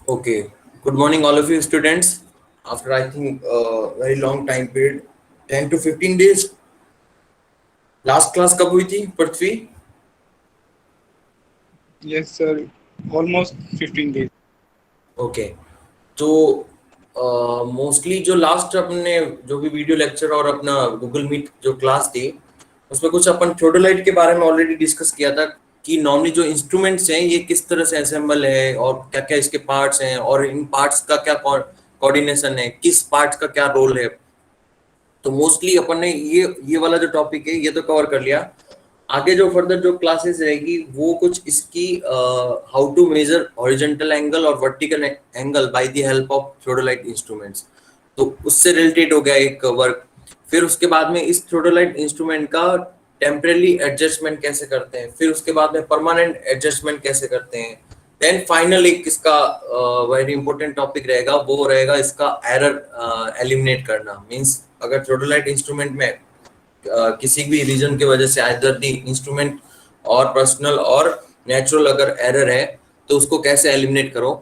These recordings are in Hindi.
Okay. Good morning, all of you students. After I think very long time period, 10 to 15 days. Last class कब हुई थी पृथ्वी? Yes, sir. Almost 15 days. Okay. तो मोस्टली जो लास्ट अपने जो भी वीडियो लेक्चर और अपना गूगल मीट जो क्लास थी उसमें कुछ अपन थ्रोडोलाइट के बारे में ऑलरेडी डिस्कस किया था कि नॉर्मली जो इंस्ट्रूमेंट्स हैं ये किस तरह से असेंबल है और क्या क्या इसके पार्ट्स हैं और इन पार्ट्स का क्या कोऑर्डिनेशन है, किस पार्ट्स का क्या रोल है. तो मोस्टली अपन ने ये वाला जो टॉपिक है ये तो कवर कर लिया. आगे जो फर्दर जो क्लासेस रहेगी वो कुछ इसकी how to measure horizontal angle और vertical angle by the help of theodolite instruments. तो उससे रिलेटेड हो गया एक वर्क. फिर उसके बाद में इस थ्रोडोलाइट इंस्ट्रूमेंट का टेम्परेरी एडजस्टमेंट कैसे करते हैं, फिर उसके बाद में परमानेंट एडजस्टमेंट कैसे करते हैं. देन फाइनल एक इसका वेरी इंपॉर्टेंट टॉपिक रहेगा, वो रहेगा इसका एरर एलिमिनेट करना. मींस अगर थ्रोडोलाइट इंस्ट्रूमेंट में किसी भी रीजन की वजह से आइदर दी इंस्ट्रूमेंट और पर्सनल और नेचुरल अगर एरर है तो उसको कैसे एलिमिनेट करो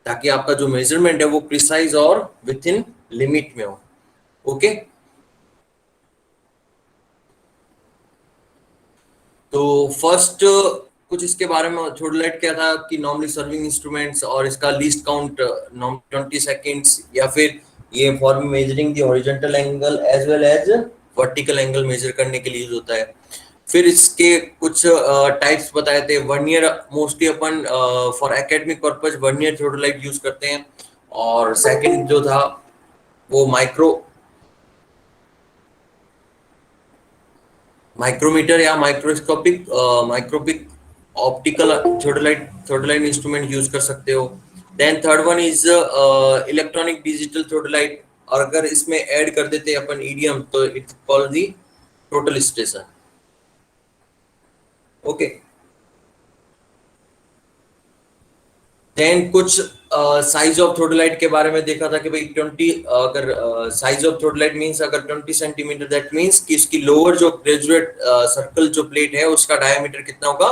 ताकि आपका जो मेजरमेंट है वो प्रिसाइज और विद इन लिमिट में हो. ओके. तो फर्स्ट कुछ इसके बारे में थ्रोडोलाइट क्या था कि नॉर्मली सर्विंग इंस्ट्रूमेंट्स और इसका लीस्ट काउंट 20 सेकेंड्स या फिर ये for measuring the horizontal angle as well as vertical angle measure करने के लिए यूज होता है. फिर इसके कुछ टाइप्स बताए थे. वर्नियर मोस्टली अपन for academic purpose vernier theodolite use करते हैं. और सेकंड जो था वो माइक्रोमीटर या microscopic optical theodolite instrument use कर सकते हो. Then third one is electronic digital theodolite. और अगर इसमें ऐड कर देते अपन ईडीएम तो it's called the total station. Okay. Then कुछ साइज ऑफ थ्रोडोलाइट के बारे में देखा था कि भाई 20 अगर साइज ऑफ थ्रोडोलाइट मींस अगर 20 सेंटीमीटर दैट मींस कि इसकी लोअर जो ग्रेजुएट सर्कल जो प्लेट है उसका डायमीटर कितना होगा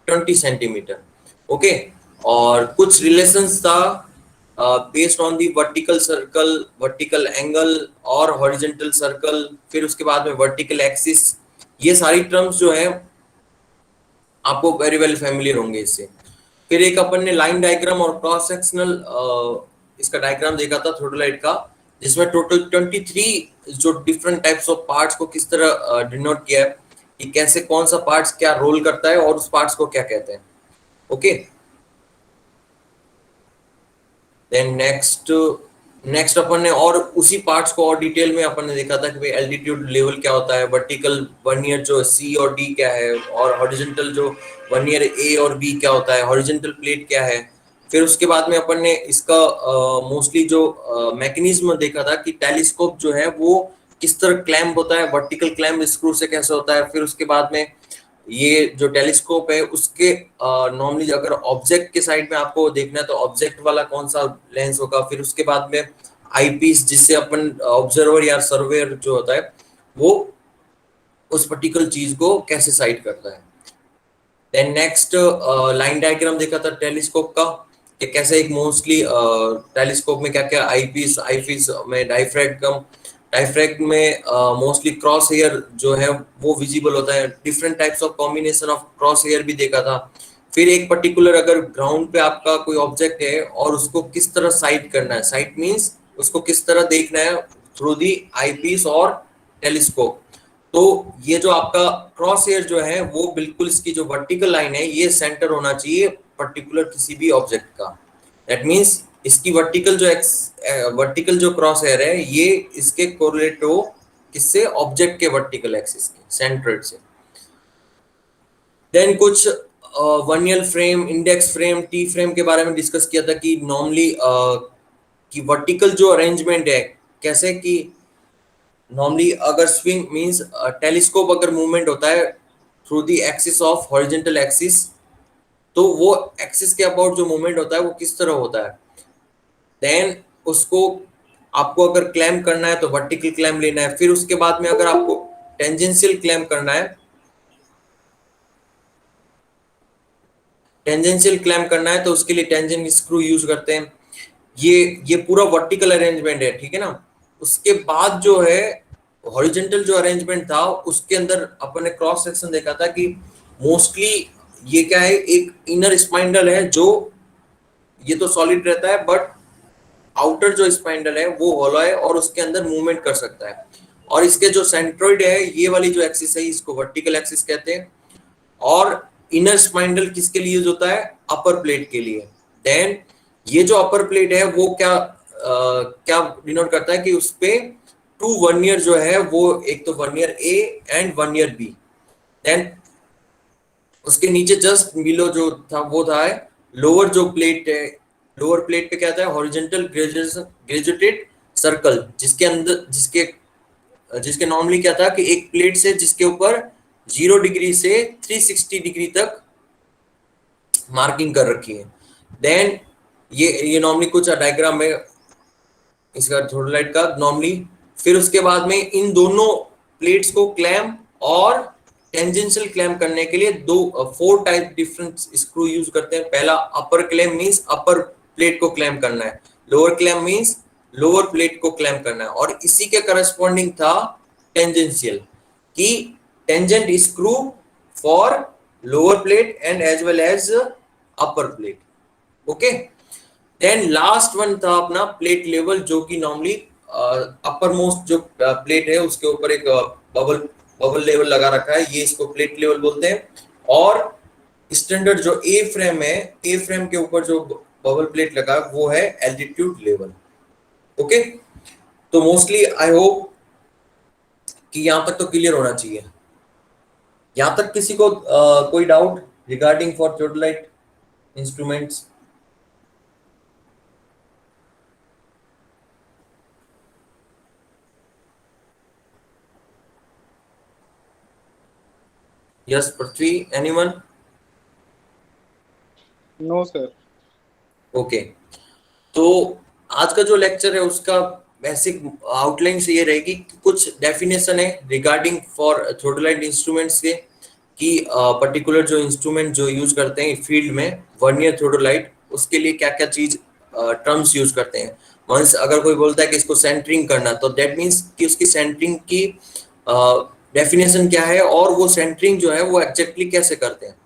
20 सेंटीमीटर. ओके. और कुछ रिलेशंस था based on the vertical circle, vertical angle और हॉरिजॉन्टल सर्कल, फिर उसके बाद में वर्टिकल एक्सिस. ये सारी टर्म्स जो है आपको वेरी वेल फैमिलियर होंगे इससे. फिर एक अपन ने लाइन डायग्राम और क्रॉस सेक्शनल इसका डायग्राम देखा था थ्रोडोलाइट का, जिसमें टोटल 23 जो डिफरेंट टाइप्स ऑफ पार्ट्स को किस तरह डिनोट किया है कि कैसे कौन सा पार्ट्स क्या रोल करता है और उस पार्ट्स को क्या कहते हैं. ओके. देन नेक्स्ट अपन ने और उसी पार्ट्स को और डिटेल में अपन ने देखा था कि भाई एल्टीट्यूड लेवल क्या होता है, वर्टिकल वर्नियर जो सी और डी क्या है, और हॉरिजॉन्टल जो वर्नियर ए और बी क्या होता है, हॉरिजॉन्टल प्लेट क्या है. फिर उसके बाद में अपन ने इसका मोस्टली जो मैकेनिज्म देखा था कि टेलीस्कोप जो है वो किस तरह क्लैंप होता है, वर्टिकल क्लैंप स्क्रू से कैसे होता है. फिर उसके बाद में ये जो टेलीस्कोप है उसके नॉर्मली अगर ऑब्जेक्ट के साइड में आपको देखना है तो ऑब्जेक्ट वाला कौन सा लेंस होगा. फिर उसके बाद में आईपीस जिससे अपन ऑब्जर्वर या सर्वेयर जो होता है वो उस पर्टिकुलर चीज को कैसे साइड करता है. देन नेक्स्ट लाइन डायग्राम देखा था टेलीस्कोप का कि कैसे एक मोस्टली टेलीस्कोप में क्या क्या आईपीस आईपीस में डायफ्रैगम में मोस्टली क्रॉस हेयर जो है वो विजिबल होता है. Different types of combination of cross hair भी देखा था. फिर एक पर्टिकुलर अगर ग्राउंड पे आपका कोई ऑब्जेक्ट है और उसको किस तरह साइड करना है, साइड मींस उसको किस तरह देखना है थ्रू दी आईपीस और टेलीस्कोप. तो ये जो आपका क्रॉस हेयर जो है वो बिल्कुल इसकी जो वर्टिकल लाइन है ये सेंटर होना चाहिए पर्टिकुलर किसी भी ऑब्जेक्ट का. दैट मींस इसकी वर्टिकल जो क्रॉस हेयर है ये इसके कोरिलेट हो किससे, ऑब्जेक्ट के वर्टिकल एक्सिस के सेंट्रोइड से. देन कुछ vernier frame, index frame, T frame के बारे में डिस्कस किया था कि नॉर्मली कि वर्टिकल जो अरेंजमेंट है कैसे कि नॉर्मली अगर स्विंग मींस टेलीस्कोप अगर मूवमेंट होता है through the axis of horizontal axis तो वो एक्सिस के अबाउट जो मूवमेंट होता है वो किस तरह होता है. देन उसको आपको अगर क्लैम्प करना है तो वर्टिकल क्लैम्प लेना है. फिर उसके बाद में अगर आपको टेंजेंशियल क्लैम्प करना है टेंजेंशियल क्लैम्प करना है तो उसके लिए टेंजेंट स्क्रू यूज करते हैं। ये पूरा वर्टिकल अरेंजमेंट है, ठीक है ना। उसके बाद जो है हॉरिजॉन्टल जो अरेंजमेंट था उसके अंदर अपन ने क्रॉस सेक्शन देखा था कि मोस्टली ये क्या है, एक इनर स्पाइंडल है जो ये तो सॉलिड रहता है, बट आउटर जो स्पाइंडल है वो हॉलो है और उसके अंदर मूवमेंट कर सकता है। और इसके जो सेंट्रोइड है, ये वाली जो एक्सिस है इसको वर्टिकल एक्सिस कहते हैं। और इनर स्पाइंडल किसके लिए यूज होता है, अपर प्लेट के लिए। देन ये जो अपर प्लेट है वो क्या डिनोट करता है कि उस पे टू वर्नियर जो है वो एक तो vernier A and vernier B. Then उसके नीचे जस्ट बिलो जो था वो था लोअर जो प्लेट है, लोअर प्लेट पे क्या था, हॉरिजॉन्टल ग्रेजुएटेड सर्कल, जिसके अंदर जिसके जिसके नॉर्मली क्या था कि एक प्लेट से जिसके ऊपर 0 डिग्री से 360 डिग्री तक मार्किंग कर रखी है। देन ये नॉर्मली कुछ डायग्राम में इसका थोडलाइट का नॉर्मली। फिर उसके बाद में इन दोनों प्लेट्स को क्लैम्प और टेंजेंशियल क्लैम्प करने के लिए दो 4 टाइप डिफरेंट स्क्रू यूज करते हैं। पहला upper clamp means upper plate को क्लैम्प करना है, lower clamp means lower plate को क्लैम्प करना है। और इसी के करस्पॉन्डिंग था टेंजेंशियल कि tangent screw for lower plate and as well as upper plate. Okay, then last one था अपना प्लेट लेवल, जो कि नॉर्मली अपर मोस्ट जो प्लेट है उसके ऊपर एक बबल बबल लेवल लगा रखा है, ये इसको प्लेट लेवल बोलते हैं। और स्टैंडर्ड जो ए फ्रेम है, ए फ्रेम के ऊपर जो बबल प्लेट लगा वो है एल्टीट्यूड लेवल। ओके, तो मोस्टली आई होप कि यहां तक तो क्लियर होना चाहिए। यहां तक किसी को कोई doubt regarding for theodolite instruments? Yes Prithvi, anyone? No, sir. ओके, तो आज का जो लेक्चर है उसका बेसिक आउटलाइन से ये रहेगी कि कुछ डेफिनेशन है रिगार्डिंग फॉर थियोडोलाइट इंस्ट्रूमेंट्स के, कि पर्टिकुलर जो इंस्ट्रूमेंट जो यूज करते हैं फील्ड में वर्नियर थियोडोलाइट, उसके लिए क्या क्या चीज टर्म्स यूज करते हैं। वंस अगर कोई बोलता है कि इसको सेंटरिंग करना, तो दैट मीन्स कि उसकी सेंटरिंग की डेफिनेशन क्या है और वो सेंटरिंग जो है वो एग्जैक्टली कैसे करते हैं।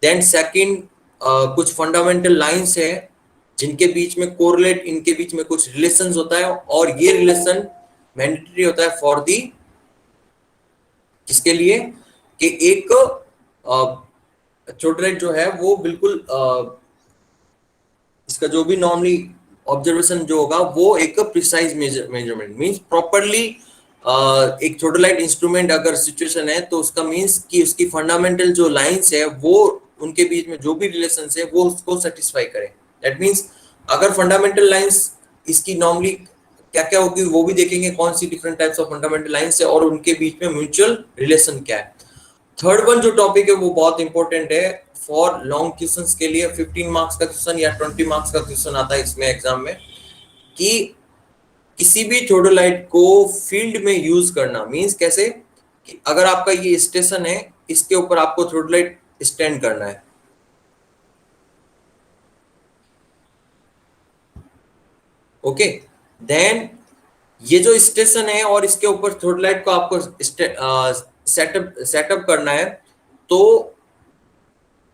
देन सेकंड, कुछ फंडामेंटल लाइंस है जिनके बीच में कोरिलेट, इनके बीच में कुछ रिलेशंस होता है और ये रिलेशन मैंडेटरी होता है फॉर दी, किसके लिए, कि एक थियोडोलाइट जो है वो बिल्कुल इसका जो भी नॉर्मली ऑब्जर्वेशन जो होगा वो एक प्रिसाइज मेजरमेंट मींस प्रॉपरली एक थियोडोलाइट इंस्ट्रूमेंट अगर सिचुएशन है तो उसका मींस कि उसकी फंडामेंटल जो लाइंस है वो उनके बीच में जो भी रिलेशन है वो उसको सेटिस्फाई करे। दैट मींस अगर फंडामेंटल लाइंस इसकी नॉर्मली क्या क्या होगी वो भी देखेंगे, कौन सी different types of fundamental lines है और उनके बीच में म्यूचुअल रिलेशन क्या है। थर्ड वन जो टॉपिक है वो बहुत इंपॉर्टेंट है फॉर लॉन्ग क्वेश्चंस के लिए, 15 मार्क्स का क्वेश्चन या 20 मार्क्स का क्वेश्चन आता है इसमें एग्जाम में, कि किसी भी थियोडोलाइट को फील्ड में यूज करना मींस कैसे, कि अगर आपका ये स्टेशन है इसके ऊपर आपको थियोडोलाइट स्टैंड करना है। ओके, देन ये जो स्टेशन है और इसके ऊपर थियोडोलाइट को आपको सेटअप करना है, तो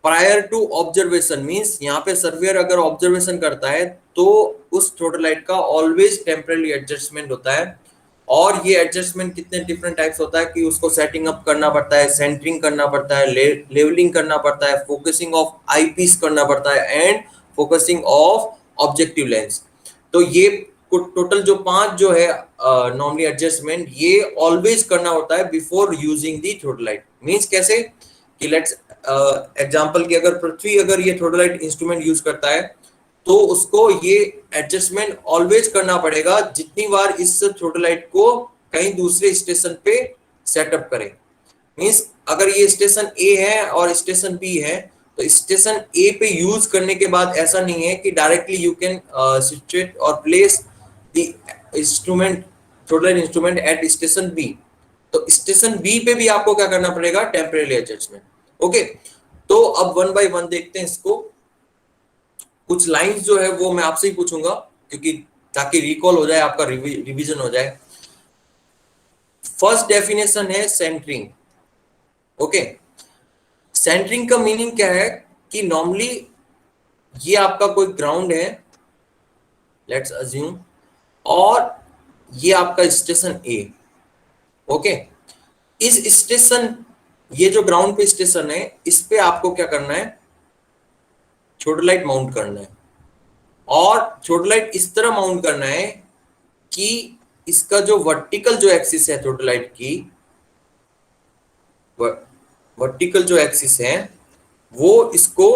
प्रायर टू ऑब्जर्वेशन मींस यहाँ पे सर्वेयर अगर ऑब्जर्वेशन करता है तो उस थियोडोलाइट का ऑलवेज टेम्परेरी एडजस्टमेंट होता है। और ये एडजस्टमेंट कितने डिफरेंट टाइप्स होता है कि उसको सेटिंग अप करना पड़ता है, सेंटरिंग करना पड़ता है, लेवलिंग करना पड़ता है, फोकसिंग ऑफ आईपीस करना पड़ता है and focusing of objective lens. तो ये टोटल जो 5 जो है नॉर्मली एडजस्टमेंट ये ऑलवेज करना होता है before using the theodolite. Means कैसे कि लेट्स एग्जांपल की अगर पृथ्वी अगर ये थियोडोलाइट इंस्ट्रूमेंट यूज करता है तो उसको ये एडजस्टमेंट ऑलवेज करना पड़ेगा जितनी बार इस थियोडोलाइट को कहीं दूसरे स्टेशन पे सेटअप करें। मींस अगर ये स्टेशन ए है और स्टेशन बी है तो स्टेशन ए पे यूज करने के बाद ऐसा नहीं है कि डायरेक्टली यू कैन सिचुएट और place the instrument, theodolite instrument at station B. तो स्टेशन बी पे भी आपको क्या करना पड़ेगा, टेम्परेरी एडजस्टमेंट। ओके, तो अब वन बाय वन देखते हैं इसको। कुछ लाइंस जो है वो मैं आपसे ही पूछूंगा, क्योंकि ताकि रिकॉल हो जाए, आपका रिवीजन हो जाए। फर्स्ट डेफिनेशन है सेंटरिंग। ओके, सेंटरिंग का मीनिंग क्या है कि नॉर्मली ये आपका कोई ग्राउंड है, लेट्स अज्यूम, और ये आपका स्टेशन ए। ओके, इस स्टेशन, ये जो ग्राउंड पे स्टेशन है, इस पे आपको क्या करना है, छोटा लाइट माउंट करना है। और छोटा लाइट इस तरह माउंट करना है कि इसका जो वर्टिकल जो एक्सिस है छोटा लाइट की, वर्टिकल जो एक्सिस है वो इसको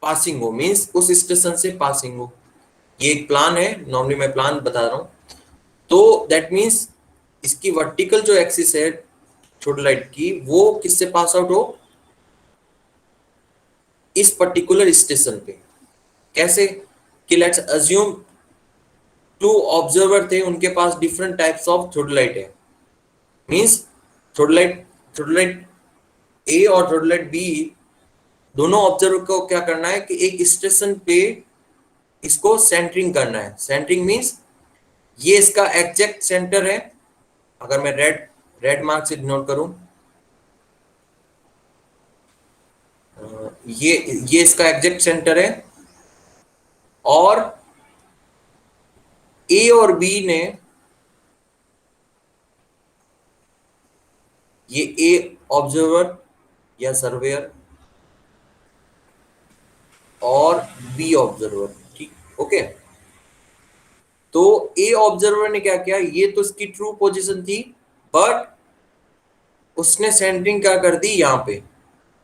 पासिंग हो, मींस उस स्टेशन से पासिंग हो। ये एक प्लान है, नॉर्मली मैं प्लान बता रहा हूं। तो दैट मींस इसकी वर्टिकल जो एक्सिस है छोटा लाइट की, वो किससे पास आउट हो, इस पर्टिकुलर स्टेशन पे। कैसे कि लेट्स अज्यूम टू ऑब्जर्वर थे, उनके पास डिफरेंट टाइप्स ऑफ छोटा लाइट है। मींस छोटा लाइट ए और छोटा लाइट बी, दोनों ऑब्जर्वर को क्या करना है कि एक स्टेशन पे इसको सेंटरिंग करना है। सेंटरिंग मींस ये इसका एग्जैक्ट सेंटर है। अगर मैं रेड मार्क से डिनोट करूं, ये इसका एग्जैक्ट सेंटर है, और ए और बी ने, ये ए ऑब्जर्वर या सर्वेयर और बी ऑब्जर्वर, ठीक। ओके, तो ए ऑब्जर्वर ने क्या किया, ये तो इसकी ट्रू पोजीशन थी, बट उसने सेंटरिंग क्या कर दी यहाँ पे।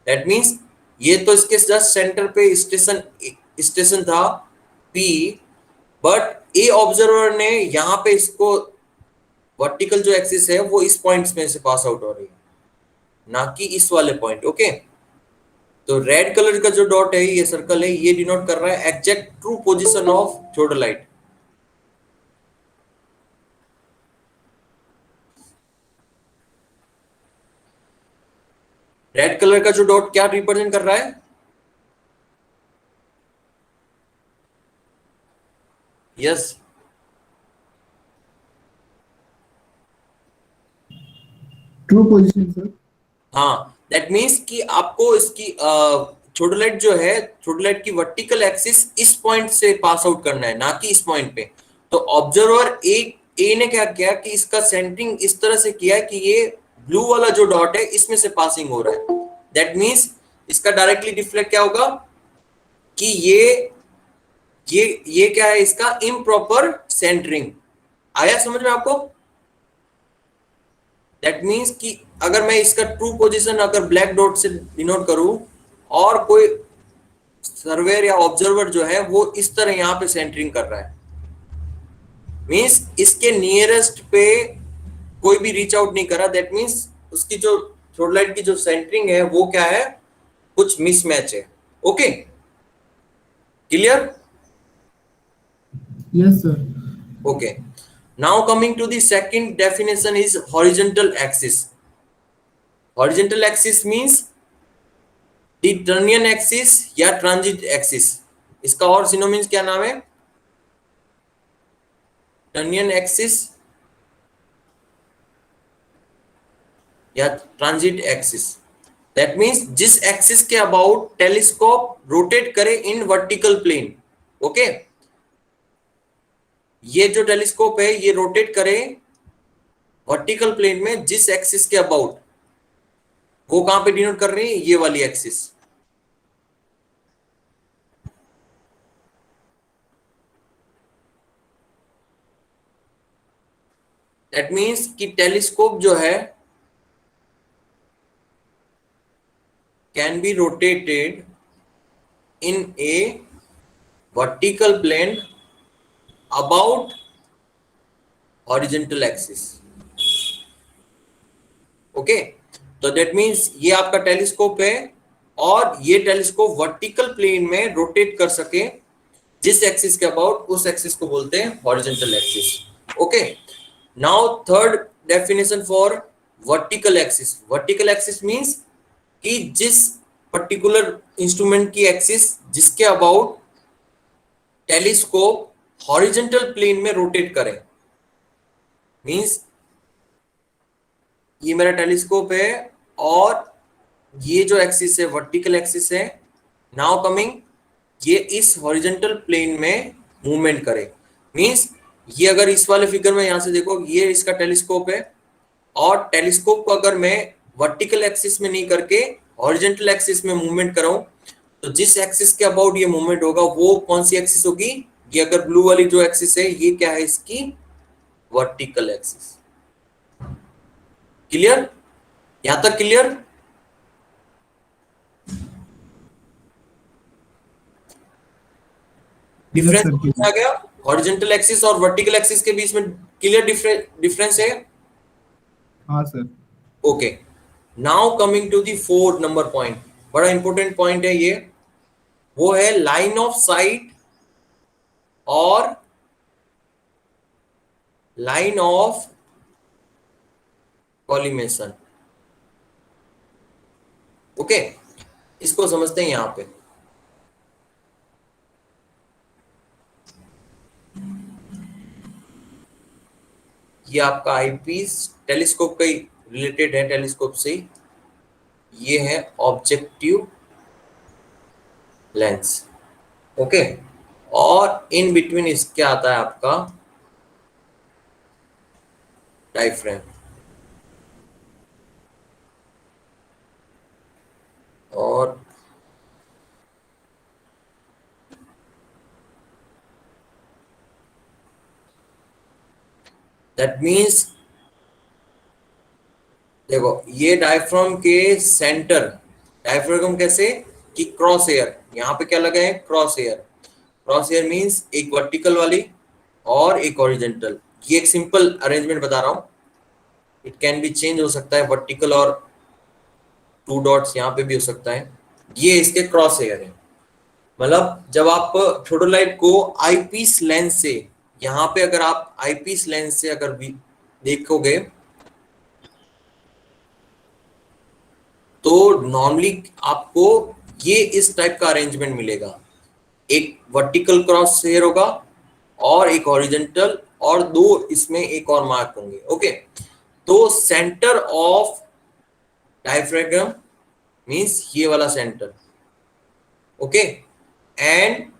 दैट मींस ये तो इसके जस्ट सेंटर पे स्टेशन था पी, बट ए ऑब्जर्वर ने यहाँ पे इसको वर्टिकल जो एक्सिस है वो इस पॉइंट्स में से पास आउट हो रही है, ना कि इस वाले पॉइंट। ओके, तो रेड कलर का जो डॉट है, ये सर्कल है, ये डिनोट कर रहा है एग्जैक्ट ट्रू पोजीशन ऑफ छोटा लाइट। रेड कलर का जो डॉट क्या रिप्रेजेंट कर रहा है, यस, ट्रू पोजीशन सर। हाँ, दैट मींस कि आपको इसकी छोटा लाइट जो है, छोटा लाइट की वर्टिकल एक्सिस इस पॉइंट से पास आउट करना है, ना कि इस पॉइंट पे। तो ऑब्जर्वर ए ने क्या किया कि इसका सेंटरिंग इस तरह से किया कि ये ब्लू वाला जो डॉट है इसमें से पासिंग हो रहा है। दैट मींस इसका डायरेक्टली रिफ्लेक्ट क्या होगा कि ये क्या है, इसका इम्प्रॉपर सेंटरिंग। आया समझ में आपको? दैट मींस कि अगर मैं इसका ट्रू पोजीशन अगर ब्लैक डॉट से डिनोट करूं, और कोई सर्वेयर या ऑब्जर्वर जो है वो इस तरह यहां पे सेंटरिंग कर रहा है, मींस इसके नियरेस्ट पे कोई भी रीच आउट नहीं कर रहा। दैट मींस उसकी जो छोटा लाइट की जो सेंटरिंग है वो क्या है, कुछ मिसमैच है। Okay, clear? Yes sir. Okay, now coming to the second definition is horizontal axis. Horizontal axis means the Turnian axis या transit axis। इसका और synonyms क्या नाम है, Turnian axis या transit axis। That means जिस axis के about telescope rotate करे in vertical plane। Okay, ये जो टेलीस्कोप है ये रोटेट करे वर्टिकल प्लेन में जिस एक्सिस के अबाउट, वो कहां पे डिनोट कर रही है, ये वाली एक्सिस। दैट मींस कि टेलीस्कोप जो है can be rotated in a vertical plane about horizontal axis. Okay, तो दैट मींस ये आपका टेलीस्कोप है, और ये टेलीस्कोप वर्टिकल प्लेन में रोटेट कर सके जिस एक्सिस के अबाउट, उस एक्सिस को बोलते हैं horizontal axis. Okay, now third definition for vertical axis. Vertical axis means कि जिस पर्टिकुलर इंस्ट्रूमेंट की एक्सिस जिसके अबाउट टेलीस्कोप हॉरिजॉन्टल प्लेन में रोटेट करे। मींस ये मेरा टेलीस्कोप है और ये जो एक्सिस है वर्टिकल एक्सिस है। नाउ कमिंग, ये इस हॉरिजॉन्टल प्लेन में मूवमेंट करे। मींस ये अगर इस वाले फिगर में यहां से देखो, ये इसका टेलीस्कोप है और टेलीस्कोप को अगर मैं वर्टिकल एक्सिस में नहीं करके हॉरिजॉन्टल एक्सिस में मूवमेंट कराऊं तो जिस एक्सिस के अबाउट ये मूवमेंट होगा वो कौन सी एक्सिस होगी? ये अगर ब्लू वाली जो एक्सिस है ये क्या है? इसकी वर्टिकल एक्सिस। क्लियर? यहां तक क्लियर? Yes difference sir. आ गया हॉरिजॉन्टल एक्सिस और वर्टिकल एक्सिस के बीच में। क्लियर डिफरेंस है? हाँ sir. Okay, now coming to the fourth number point, बड़ा इंपॉर्टेंट पॉइंट है ये। वो है लाइन ऑफ साइट और लाइन ऑफ कॉलिमेशन। ओके, इसको समझते हैं यहां पे। ये आपका आईपीस टेलीस्कोप का ही रिलेटेड है, टेलीस्कोप से ही। ये है ऑब्जेक्टिव लेंस। ओके, और इन बिटवीन इसके आता है आपका डायफ्रेम। और दैट मीन्स देखो ये डायफ्राम के सेंटर, डायफ्राम कैसे कि क्रॉस एयर, यहाँ पे क्या लगा है? Cross air. Cross air means एक वर्टिकल वाली और एक हॉरिजॉन्टल। ये एक सिंपल अरेंजमेंट बता रहा हूं, इट कैन बी चेंज हो सकता है, वर्टिकल और टू डॉट्स यहाँ पे भी हो सकता है। ये इसके क्रॉस एयर है। मतलब जब आप थोडोलाइट को आईपीस लेंस से, यहाँ पे अगर आप आईपीस लेंस से अगर भी देखोगे तो नॉर्मली आपको ये इस टाइप का अरेंजमेंट मिलेगा। एक वर्टिकल क्रॉस हेयर होगा और एक हॉरिजॉन्टल, और दो इसमें एक और मार्क होंगे। ओके, तो सेंटर ऑफ डायफ्राम मींस ये वाला centre. Okay, and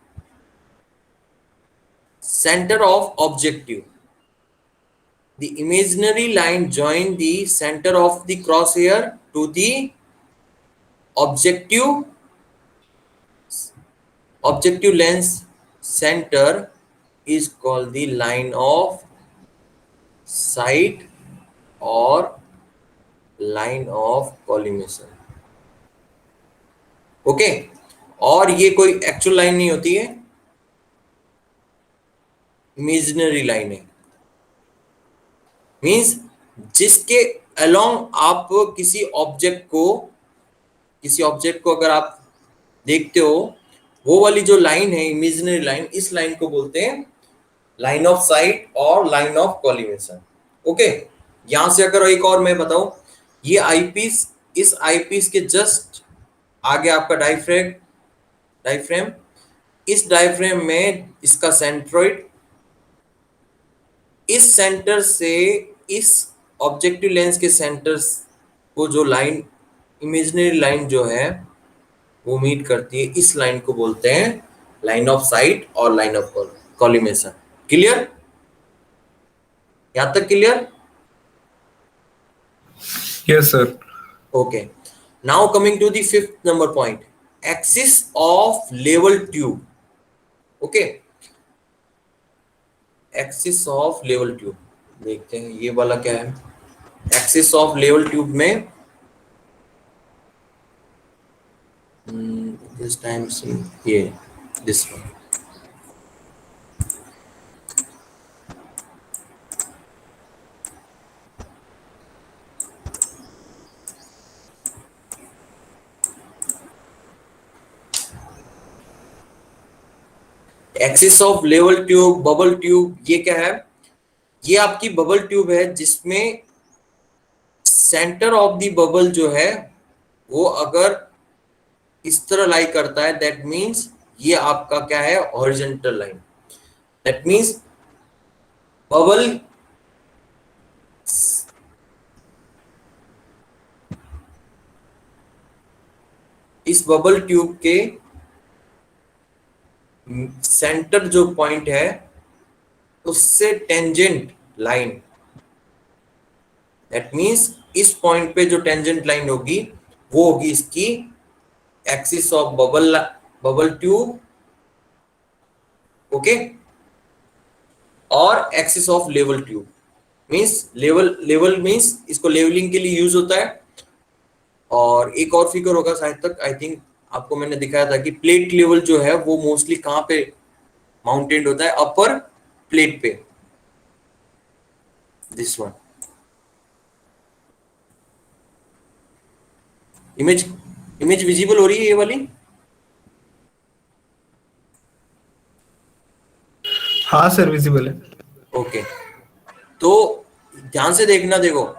centre of objective, the imaginary line join the center of the crosshair to the objective lens center is called the line of sight or line of collimation। Okay, और ये कोई एक्चुअल लाइन नहीं होती है, इमेजिनरी लाइन है। मींस जिसके अलोंग आप किसी ऑब्जेक्ट को अगर आप देखते हो, वो वाली जो लाइन है इमेजिनरी लाइन, इस लाइन को बोलते हैं लाइन ऑफ साइट और लाइन ऑफ कॉलिमेशन। ओके, यहां से अगर एक और मैं बताऊं, ये आईपीस, इस आईपीस के जस्ट आगे आपका डायफ्रेम, इस डायफ्रेम में इसका सेंट्रोइड, इस सेंटर से इस ऑब्जेक्टिव लेंस के सेंटर को जो लाइन, इमेजिनरी लाइन जो है वो मीट करती है, इस लाइन को बोलते हैं लाइन ऑफ साइट और लाइन ऑफ कॉलिमेशन। क्लियर? यहां तक clear? Yes sir. Okay, now coming to the fifth number point, axis of level tube. Okay, axis of level tube देखते हैं ये वाला क्या है। एक्सिस ऑफ लेवल ट्यूब में दिस टाइम ये this one, axis of level tube, bubble tube, ये क्या है? ये आपकी बबल ट्यूब है जिसमें सेंटर ऑफ द बबल जो है वो अगर इस तरह लाई करता है, दैट मीन्स ये आपका क्या है, horizontal line. That means bubble इस बबल ट्यूब के सेंटर जो पॉइंट है उससे टेंजेंट लाइन, दैट मीन्स इस पॉइंट पे जो टेंजेंट लाइन होगी वो होगी इसकी axis of bubble tube, okay, और axis of level tube. Means level means इसको लेवलिंग के लिए यूज होता है। और एक और फिगर होगा शायद तक, आई थिंक आपको मैंने दिखाया था कि प्लेट लेवल जो है वो मोस्टली कहां पे माउंटेड होता है, अपर प्लेट पे, this one. Image image visible हो रही है ये वाली? हाँ सर, विजिबल है। ओके, तो ध्यान से देखना, देखो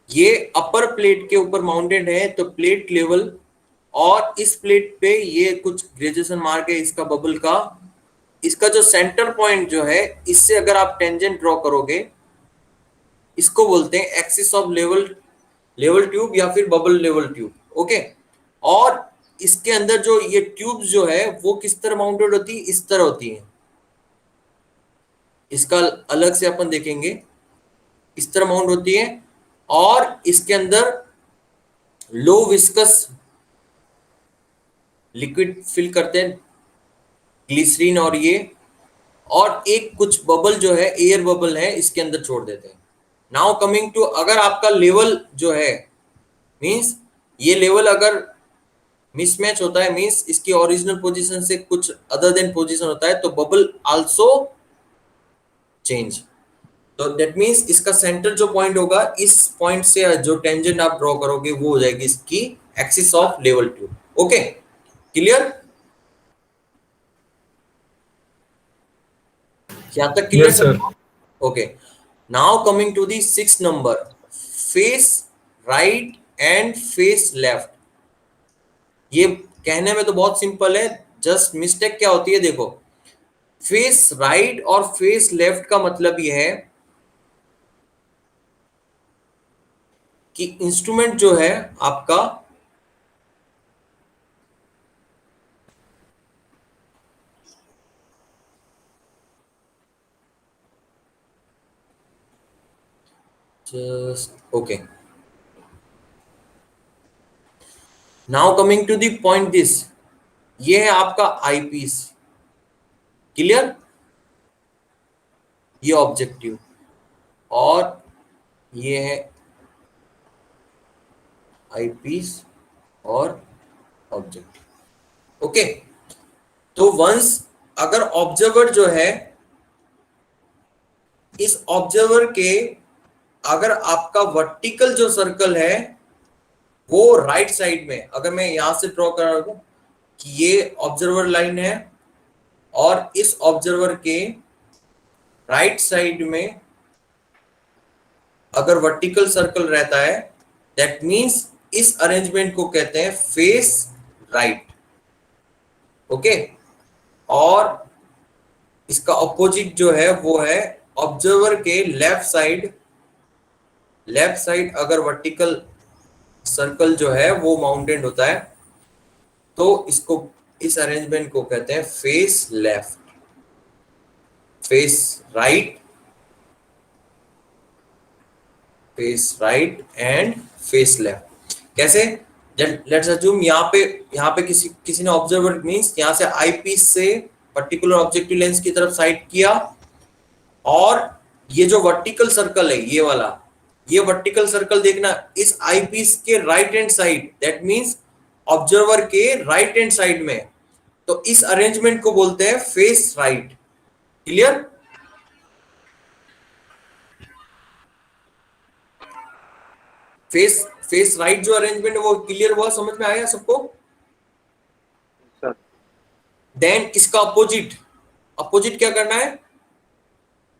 ये अपर प्लेट के ऊपर माउंटेड है, तो प्लेट लेवल, और इस प्लेट पे ये कुछ ग्रेजुएशन मार्क है इसका बबल का, इसका जो सेंटर पॉइंट जो है, इससे अगर आप टेंजेंट ड्रॉ करोगे, इसको बोलते हैं एक्सिस ऑफ लेवल ट्यूब या फिर बबल लेवल ट्यूब, ओके। और इसके अंदर जो ये ट्यूब जो है वो किस तरह माउंटेड होती है, इस तरह होती है। इसका अलग से अपन देखेंगे, इस तरह माउंट होती है, और इसके अंदर लो विस्कस लिक्विड फिल करते हैं, ग्लिसरीन और ये, और एक कुछ बबल जो है, एयर बबल है, इसके अंदर छोड़ देते हैं। नाउ कमिंग टू, अगर आपका लेवल जो है, मींस ये लेवल अगर मिसमैच होता है, मींस इसकी ओरिजिनल पोजीशन से कुछ अदर देन पोजीशन होता है, तो बबल आल्सो चेंज। तो दैट मींस इसका सेंटर जो पॉइंट होगा, इस पॉइंट से जो टेंजेंट आप ड्रॉ करोगे वो हो जाएगी इसकी axis of level tube, okay, clear? यहां तक clear yes sir? Sir. Okay, now coming to the 6 number, face right and face left. ये कहने में तो बहुत सिंपल है, जस्ट मिस्टेक क्या होती है, देखो फेस राइट और फेस लेफ्ट का मतलब ये है कि इंस्ट्रूमेंट जो है आपका just okay, now coming to the point this, ये है आपका आईपीस, क्लियर? ये ऑब्जेक्टिव, और ये है आईपीस और ऑब्जेक्टिव, ओके। तो वंस अगर ऑब्जर्वर जो है, इस ऑब्जर्वर के अगर आपका वर्टिकल जो सर्कल है वो राइट साइड में, अगर मैं यहां से ड्रॉ कर रहा हूं कि ये ऑब्जर्वर लाइन है, और इस ऑब्जर्वर के राइट साइड में अगर वर्टिकल सर्कल रहता है, दैट मींस इस अरेंजमेंट को कहते हैं फेस राइट, ओके। और इसका ऑपोजिट जो है वो है ऑब्जर्वर के लेफ्ट साइड अगर वर्टिकल सर्कल जो है वो माउंटेड होता है, तो इसको, इस अरेंजमेंट को कहते हैं face left, face right, face right and face left. कैसे? लेट्स अज्यूम यहाँ पे किसी ने ऑब्जर्वर मींस यहाँ से आई पीस से पर्टिकुलर ऑब्जेक्टिव लेंस की तरफ साइड किया, और ये जो वर्टिकल सर्कल है ये वाला, ये वर्टिकल सर्कल देखना इस आई पीस के right hand side, that means observer के राइट हैंड साइड में, तो इस अरेंजमेंट को बोलते हैं face right, clear? Face right जो अरेंजमेंट है वो क्लियर हुआ, समझ में आया सबको? सर देन इसका अपोजिट क्या करना है,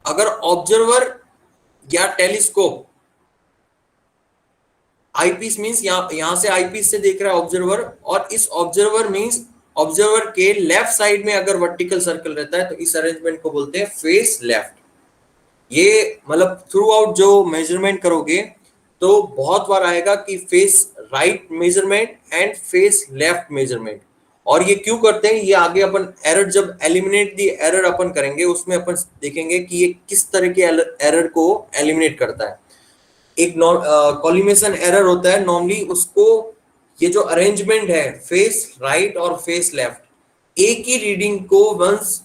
अगर ऑब्जर्वर या टेलीस्कोप आईपीस मींस यहाँ से आईपीस से देख रहा है ऑब्जर्वर, और इस ऑब्जर्वर मींस ऑब्जर्वर के लेफ्ट साइड में अगर वर्टिकल सर्कल रहता है तो इस अरेंजमेंट को बोलते हैं फेस लेफ्ट। ये मतलब थ्रू आउट जो मेजरमेंट करोगे तो बहुत बार आएगा कि face right measurement and face left measurement. और ये क्यों करते हैं, ये आगे अपन एरर जब एलिमिनेट दी एरर अपन करेंगे उसमें अपन देखेंगे कि ये किस तरह के एरर को एलिमिनेट करता है। एक कॉलिमेशन एरर होता है नॉर्मली, उसको ये जो अरेंजमेंट है फेस राइट और फेस लेफ्ट, एक ही रीडिंग को वंस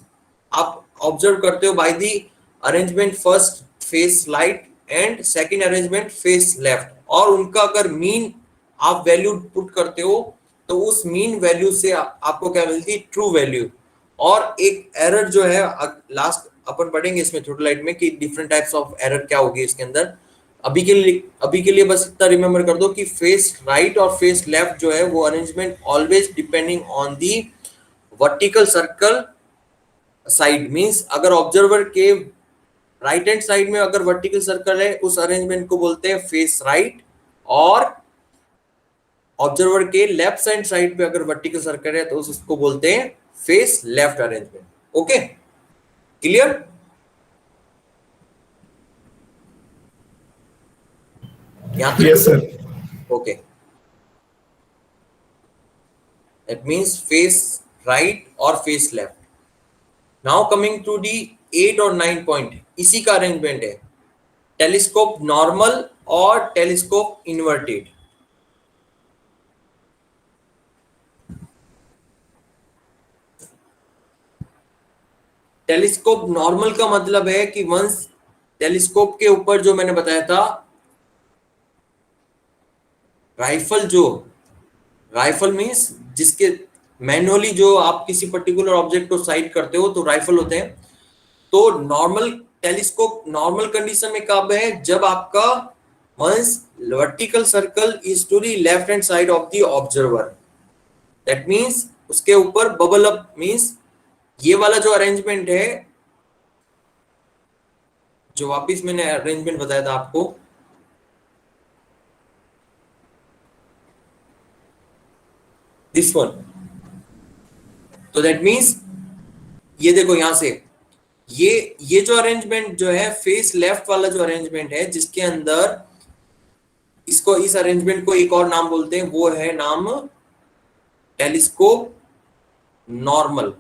आप ऑब्जर्व करते हो by the arrangement first face right and second arrangement face left, और उनका अगर मीन आप वैल्यू पुट करते हो तो उस मीन वैल्यू से आपको क्या मिलती है, ट्रू वैल्यू। और एक एरर जो है लास्ट अपन पढ़ेंगे इसमें थोड़ी लाइट में कि डिफरेंट टाइप्स ऑफ एरर क्या होगी इसके अंदर। अभी के लिए बस इतना रिमेंबर कर दो कि फेस राइट और फेस लेफ्ट जो है वो arrangement always depending on the vertical circle side. Means अगर ऑब्जर्वर के राइट हैंड साइड में अगर वर्टिकल सर्कल है उस अरेंजमेंट को बोलते हैं फेस राइट, और ऑब्जर्वर के लेफ्ट हैंड साइड पे अगर वर्टिकल सर्कल है तो उसको बोलते हैं face left arrangement. Okay, clear? Yes, sir. Okay, that means face right or face left. Now coming to the 8 और 9 point, इसी का अरेंजमेंट है टेलीस्कोप नॉर्मल और टेलीस्कोप इन्वर्टेड। टेलीस्कोप नॉर्मल का मतलब है कि वंस टेलीस्कोप के ऊपर जो मैंने बताया था राइफल मींस जिसके मैनुअली जो आप किसी पर्टिकुलर ऑब्जेक्ट को साइट करते हो तो राइफल होते हैं। तो नॉर्मल टेलीस्कोप नॉर्मल कंडीशन में कब है, जब आपका once vertical circle is to the left hand side of the observer, that means उसके ऊपर बबल अप मींस ये वाला जो अरेंजमेंट है जो वापिस मैंने अरेंजमेंट बताया था आपको, दिस वन, तो दैट मींस ये देखो यहां से ये जो अरेंजमेंट जो है फेस लेफ्ट वाला जो अरेंजमेंट है जिसके अंदर इसको इस अरेंजमेंट को एक और नाम बोलते हैं, वो है नाम टेलीस्कोप नॉर्मल।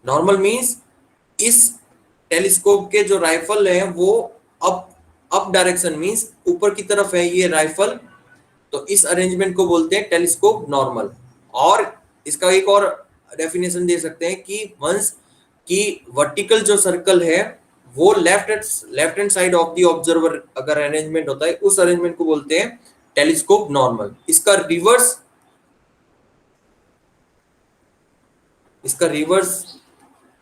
नॉर्मल मींस इस टेलीस्कोप के जो राइफल है वो अप डायरेक्शन मींस ऊपर की तरफ है ये राइफल, तो इस अरेंजमेंट को बोलते हैं टेलीस्कोप नॉर्मल। और इसका एक और डेफिनेशन दे सकते हैं कि वंस की वर्टिकल जो सर्कल है वो left hand side of the observer अगर अरेंजमेंट होता है उस अरेंजमेंट को बोलते हैं टेलीस्कोप नॉर्मल। इसका रिवर्स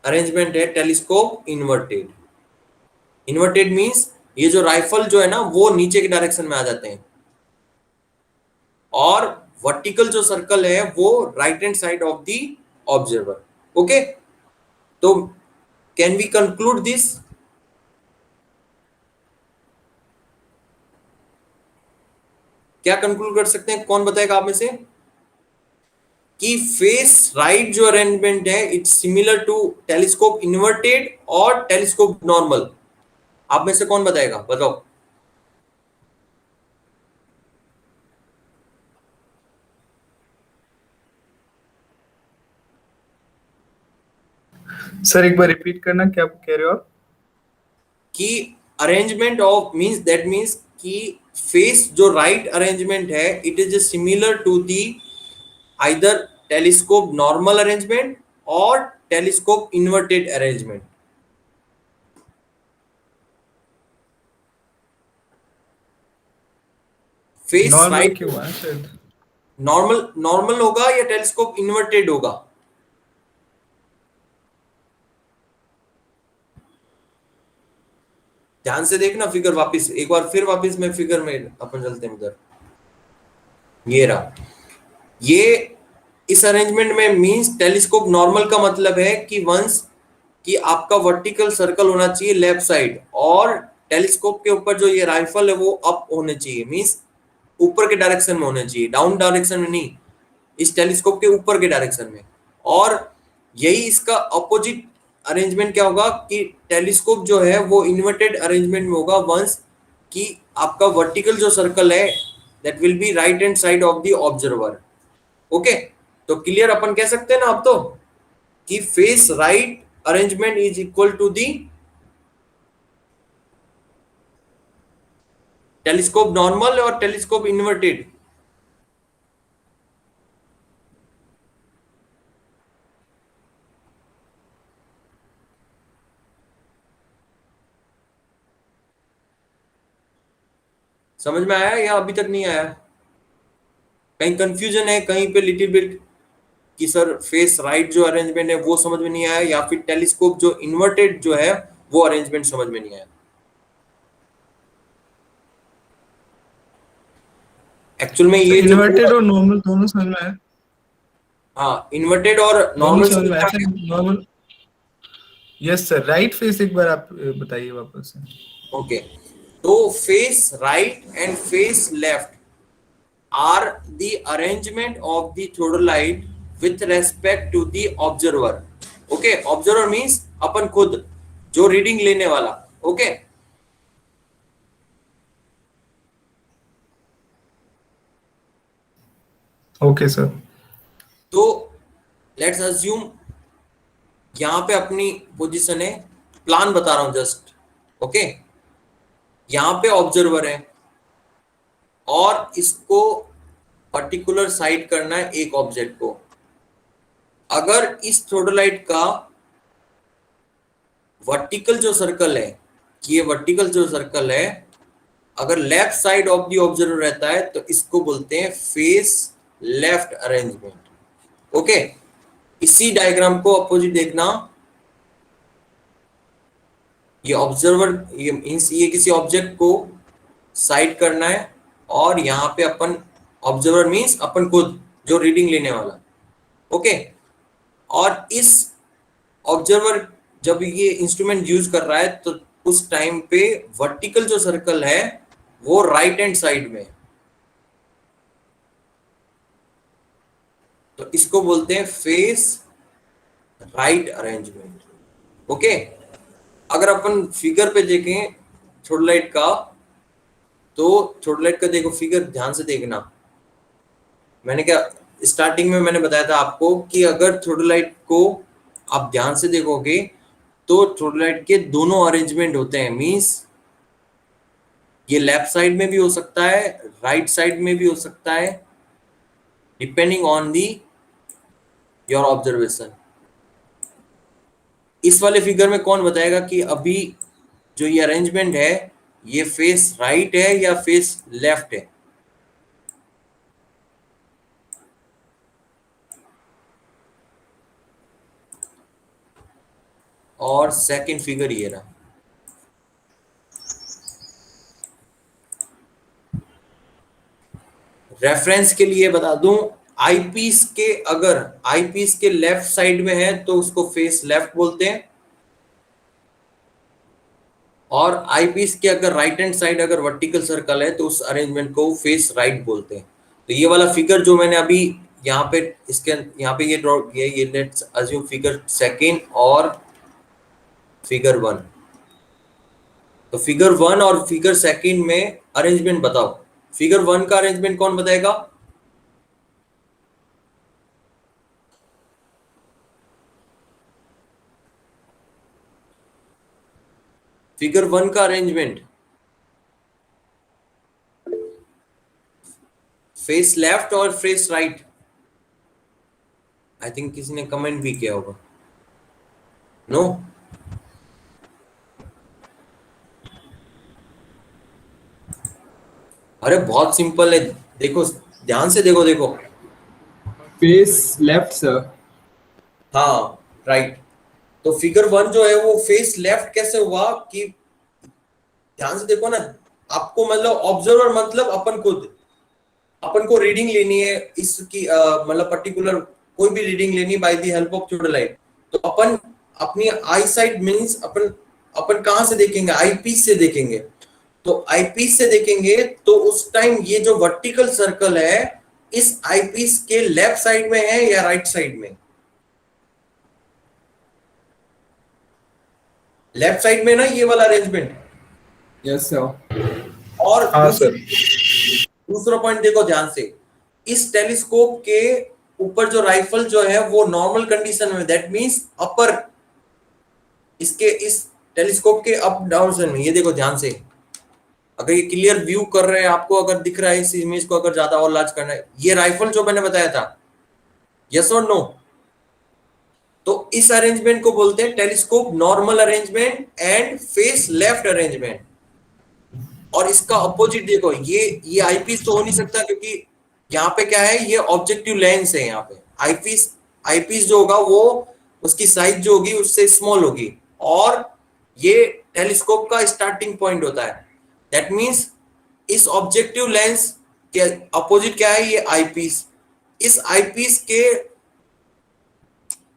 अरेंजमेंट है टेलीस्कोप इन्वर्टेड। इन्वर्टेड मींस ये जो राइफल जो है ना वो नीचे के डायरेक्शन में आ जाते हैं और वर्टिकल जो सर्कल है वो right hand side of the observer. Okay, तो कैन वी कंक्लूड दिस? क्या कंक्लूड कर सकते हैं, कौन बताएगा आप में से? कि फेस राइट जो अरेंजमेंट है it's similar to telescope inverted और टेलीस्कोप नॉर्मल। आप में से कौन बताएगा, बताओ। सर एक बार रिपीट करना, क्या कह रहे हो आप? कि arrangement of means that means कि फेस जो राइट अरेंजमेंट है it is similar to the either telescope normal arrangement और telescope inverted arrangement. Face right क्यों है शायद? नॉर्मल होगा या टेलीस्कोप इन्वर्टेड होगा? ध्यान से देखना फिगर, वापस एक बार फिर वापस में फिगर में अपन चलते हैं उधर। ये रहा, ये इस अरेंजमेंट में मींस टेलीस्कोप नॉर्मल का मतलब है कि वंस कि आपका वर्टिकल सर्कल होना चाहिए लेफ्ट साइड और टेलीस्कोप के ऊपर जो ये राइफल है वो अप होने चाहिए। मींस ऊपर के डायरेक्शन में होने चाहिए, डाउन डायरेक्शन में नहीं, इस टेलीस्कोप के ऊपर के डायरेक्शन में। और यही इसका अपोजिट अरेंजमेंट क्या होगा कि टेलीस्कोप जो है वो इन्वर्टेड अरेंजमेंट में होगा वंस कि आपका वर्टिकल जो सर्कल है that will be right hand side of the observer. Okay, तो क्लियर अपन कह सकते हैं ना अब तो कि face right arrangement is equal to the telescope normal और टेलीस्कोप इन्वर्टेड। समझ में आया या अभी तक नहीं आया? कहीं कंफ्यूजन है कहीं पे लिटिल बिट कि सर फेस राइट जो अरेंजमेंट है वो समझ में नहीं आया, या फिर टेलीस्कोप जो इन्वर्टेड जो है वो अरेंजमेंट समझ में नहीं आया? एक्चुअल में ये जो इन्वर्टेड और नॉर्मल दोनों समझ में आया। हाँ, इन्वर्टेड और दोनों नॉर्मल समझ में आया समझ में आया? Normal. Yes sir, right face एक बार आप बताइए वापस से। ओके, तो face right and face left are the arrangement of the theodolite with respect to the observer. Okay, observer means अपन खुद जो रीडिंग लेने वाला। Okay, okay sir. तो लेट्स अज्यूम यहां पे अपनी पोजीशन है, प्लान बता रहा हूं जस्ट। ओके, यहां पे ऑब्जर्वर है और इसको पर्टिकुलर साइड करना है एक ऑब्जेक्ट को। अगर इस थोडोलाइट का वर्टिकल जो सर्कल है, कि ये वर्टिकल जो सर्कल है अगर left side of the observer रहता है तो इसको बोलते हैं फेस लेफ्ट अरेंजमेंट। ओके, इसी डायग्राम को अपोजिट देखना, ये ऑब्जर्वर ये किसी ऑब्जेक्ट को साइड करना है और यहाँ पे अपन ऑब्जर्वर मींस अपन खुद जो रीडिंग लेने वाला। ओके, और इस ऑब्जर्वर जब ये इंस्ट्रूमेंट यूज कर रहा है तो उस टाइम पे वर्टिकल जो सर्कल है वो राइट हैंड साइड में, तो इसको बोलते हैं फेस राइट अरेंजमेंट। ओके, अगर अपन फिगर पे देखें थोडोलाइट का, तो थोडोलाइट का देखो फिगर ध्यान से देखना। मैंने क्या स्टार्टिंग में मैंने बताया था आपको कि अगर थोडोलाइट को आप ध्यान से देखोगे तो थोडोलाइट के दोनों अरेंजमेंट होते हैं, मींस ये लेफ्ट साइड में भी हो सकता है, राइट साइड में भी हो सकता है, depending on the your observation. इस वाले फिगर में कौन बताएगा कि अभी जो ये अरेंजमेंट है ये फेस राइट है या फेस लेफ्ट है? और सेकंड फिगर ये रहा। रेफरेंस के लिए बता दूं, आईपीस के अगर आईपीस के लेफ्ट साइड में है तो उसको फेस लेफ्ट बोलते हैं, और आईपीस के अगर राइट हैंड साइड अगर वर्टिकल सर्कल है तो उस अरेंजमेंट को फेस राइट बोलते हैं। तो ये वाला फिगर जो मैंने अभी यहाँ पे इसके यहाँ पे ये ड्रॉ किया, ये लेट्स अज्यूम फिगर सेकंड और फिगर 1। तो फिगर 1 और फिगर सेकंड में अरेंजमेंट बताओ। फिगर 1 का अरेंजमेंट कौन बताएगा? फिगर 1 का अरेंजमेंट फेस लेफ्ट और फेस राइट? आई थिंक किसी ने कमेंट भी किया होगा। नो, अरे बहुत सिंपल है, देखो ध्यान से देखो। Face left sir. हाँ राइट, तो फिगर 1 जो है वो फेस लेफ्ट कैसे हुआ कि ध्यान से देखो ना, आपको मतलब ऑब्जर्वर मतलब अपन खुद, अपन को रीडिंग लेनी है इसकी मतलब पर्टिकुलर कोई भी रीडिंग लेनी बाय द हेल्प ऑफ थोडोलाइट। तो अपन अपनी आई साइड मींस अपन कहां से देखेंगे? आई पीस से देखेंगे। तो आईपीस से देखेंगे तो उस टाइम ये जो वर्टिकल सर्कल है इस आईपीस के लेफ्ट साइड में है या राइट साइड में? लेफ्ट साइड में ना ये वाला अरेंजमेंट। Yes, sir. और हाँ सर। दूसरा पॉइंट देखो ध्यान से, इस टेलीस्कोप के ऊपर जो राइफल जो है वो नॉर्मल कंडीशन में, दैट मींस अपर, इसके इस टेलीस्कोप के अप डाउन में, ये देखो ध्यान से, अगर ये क्लियर व्यू कर रहे हैं आपको, अगर दिख रहा है इस इमेज को, अगर ज्यादा और लार्ज करना है, ये राइफल जो मैंने बताया था, यस और नो? तो इस अरेंजमेंट को बोलते हैं telescope normal arrangement and face left arrangement. और इसका अपोजिट देखो, ये आईपीस तो हो नहीं सकता क्योंकि यहाँ पे क्या है, ये ऑब्जेक्टिव लेंस है। यहाँ पे आईपीस जो होगा वो उसकी साइज जो होगी उससे स्मॉल होगी, और ये टेलीस्कोप का स्टार्टिंग पॉइंट होता है। दैट मींस इस ऑब्जेक्टिव लेंस के अपोजिट क्या है, ये आईपीस। इस आईपीस के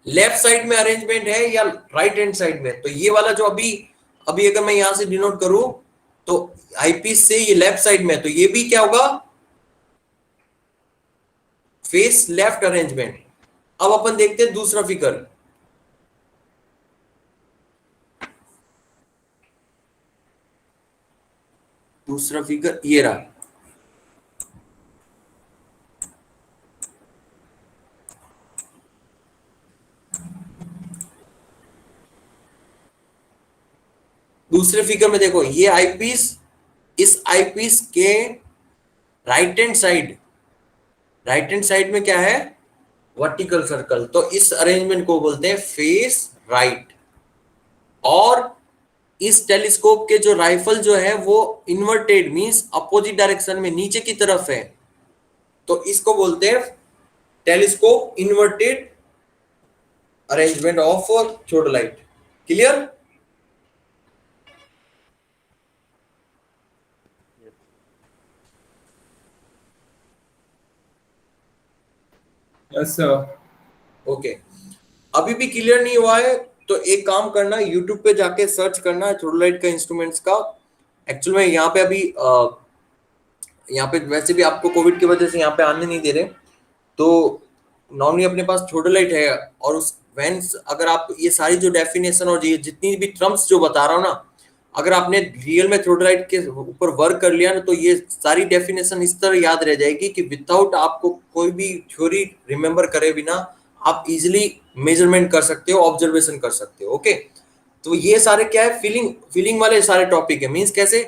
लेफ्ट साइड में अरेंजमेंट है या राइट हैंड साइड में? तो ये वाला जो अभी अगर मैं यहां से डिनोट करूं तो आईपीस से ये लेफ्ट साइड में, तो ये भी क्या होगा, फेस लेफ्ट अरेंजमेंट। अब अपन देखते हैं दूसरा फिगर। दूसरा फिगर ये रहा। दूसरे फिगर में देखो, ये आईपीस, इस आईपीस के राइट हैंड साइड में क्या है, वर्टिकल सर्कल। तो इस अरेंजमेंट को बोलते हैं फेस राइट। और इस टेलीस्कोप के जो राइफल जो है वो इन्वर्टेड मींस अपोजिट डायरेक्शन में नीचे की तरफ है, तो इसको बोलते हैं telescope inverted arrangement of theodolite. Clear? Yes, sir. Okay, अभी भी क्लियर नहीं हुआ है तो एक काम करना, यूट्यूब पे जाके सर्च करना थियोडोलाइट का इंस्ट्रूमेंट्स का। एक्चुअल में यहाँ पे अभी यहाँ पे वैसे भी आपको कोविड की वजह से यहाँ पे आने नहीं दे रहे, तो नॉर्मली अपने पास थियोडोलाइट है। और उस वेंस, अगर आप ये सारी जो डेफिनेशन और ये जितनी भी टर्म्स जो बता रहा हूँ ना, अगर आपने रियल में थियोडोलाइट के ऊपर वर्क कर लिया ना, तो ये सारी डेफिनेशन इस तरह याद रह जाएगी कि विदाउट आपको कोई भी थ्योरी रिमेंबर करे बिना आप इजिली मेजरमेंट कर सकते हो, ऑब्जर्वेशन कर सकते हो। ओके, तो ये सारे क्या है, फीलिंग वाले सारे टॉपिक है। मींस कैसे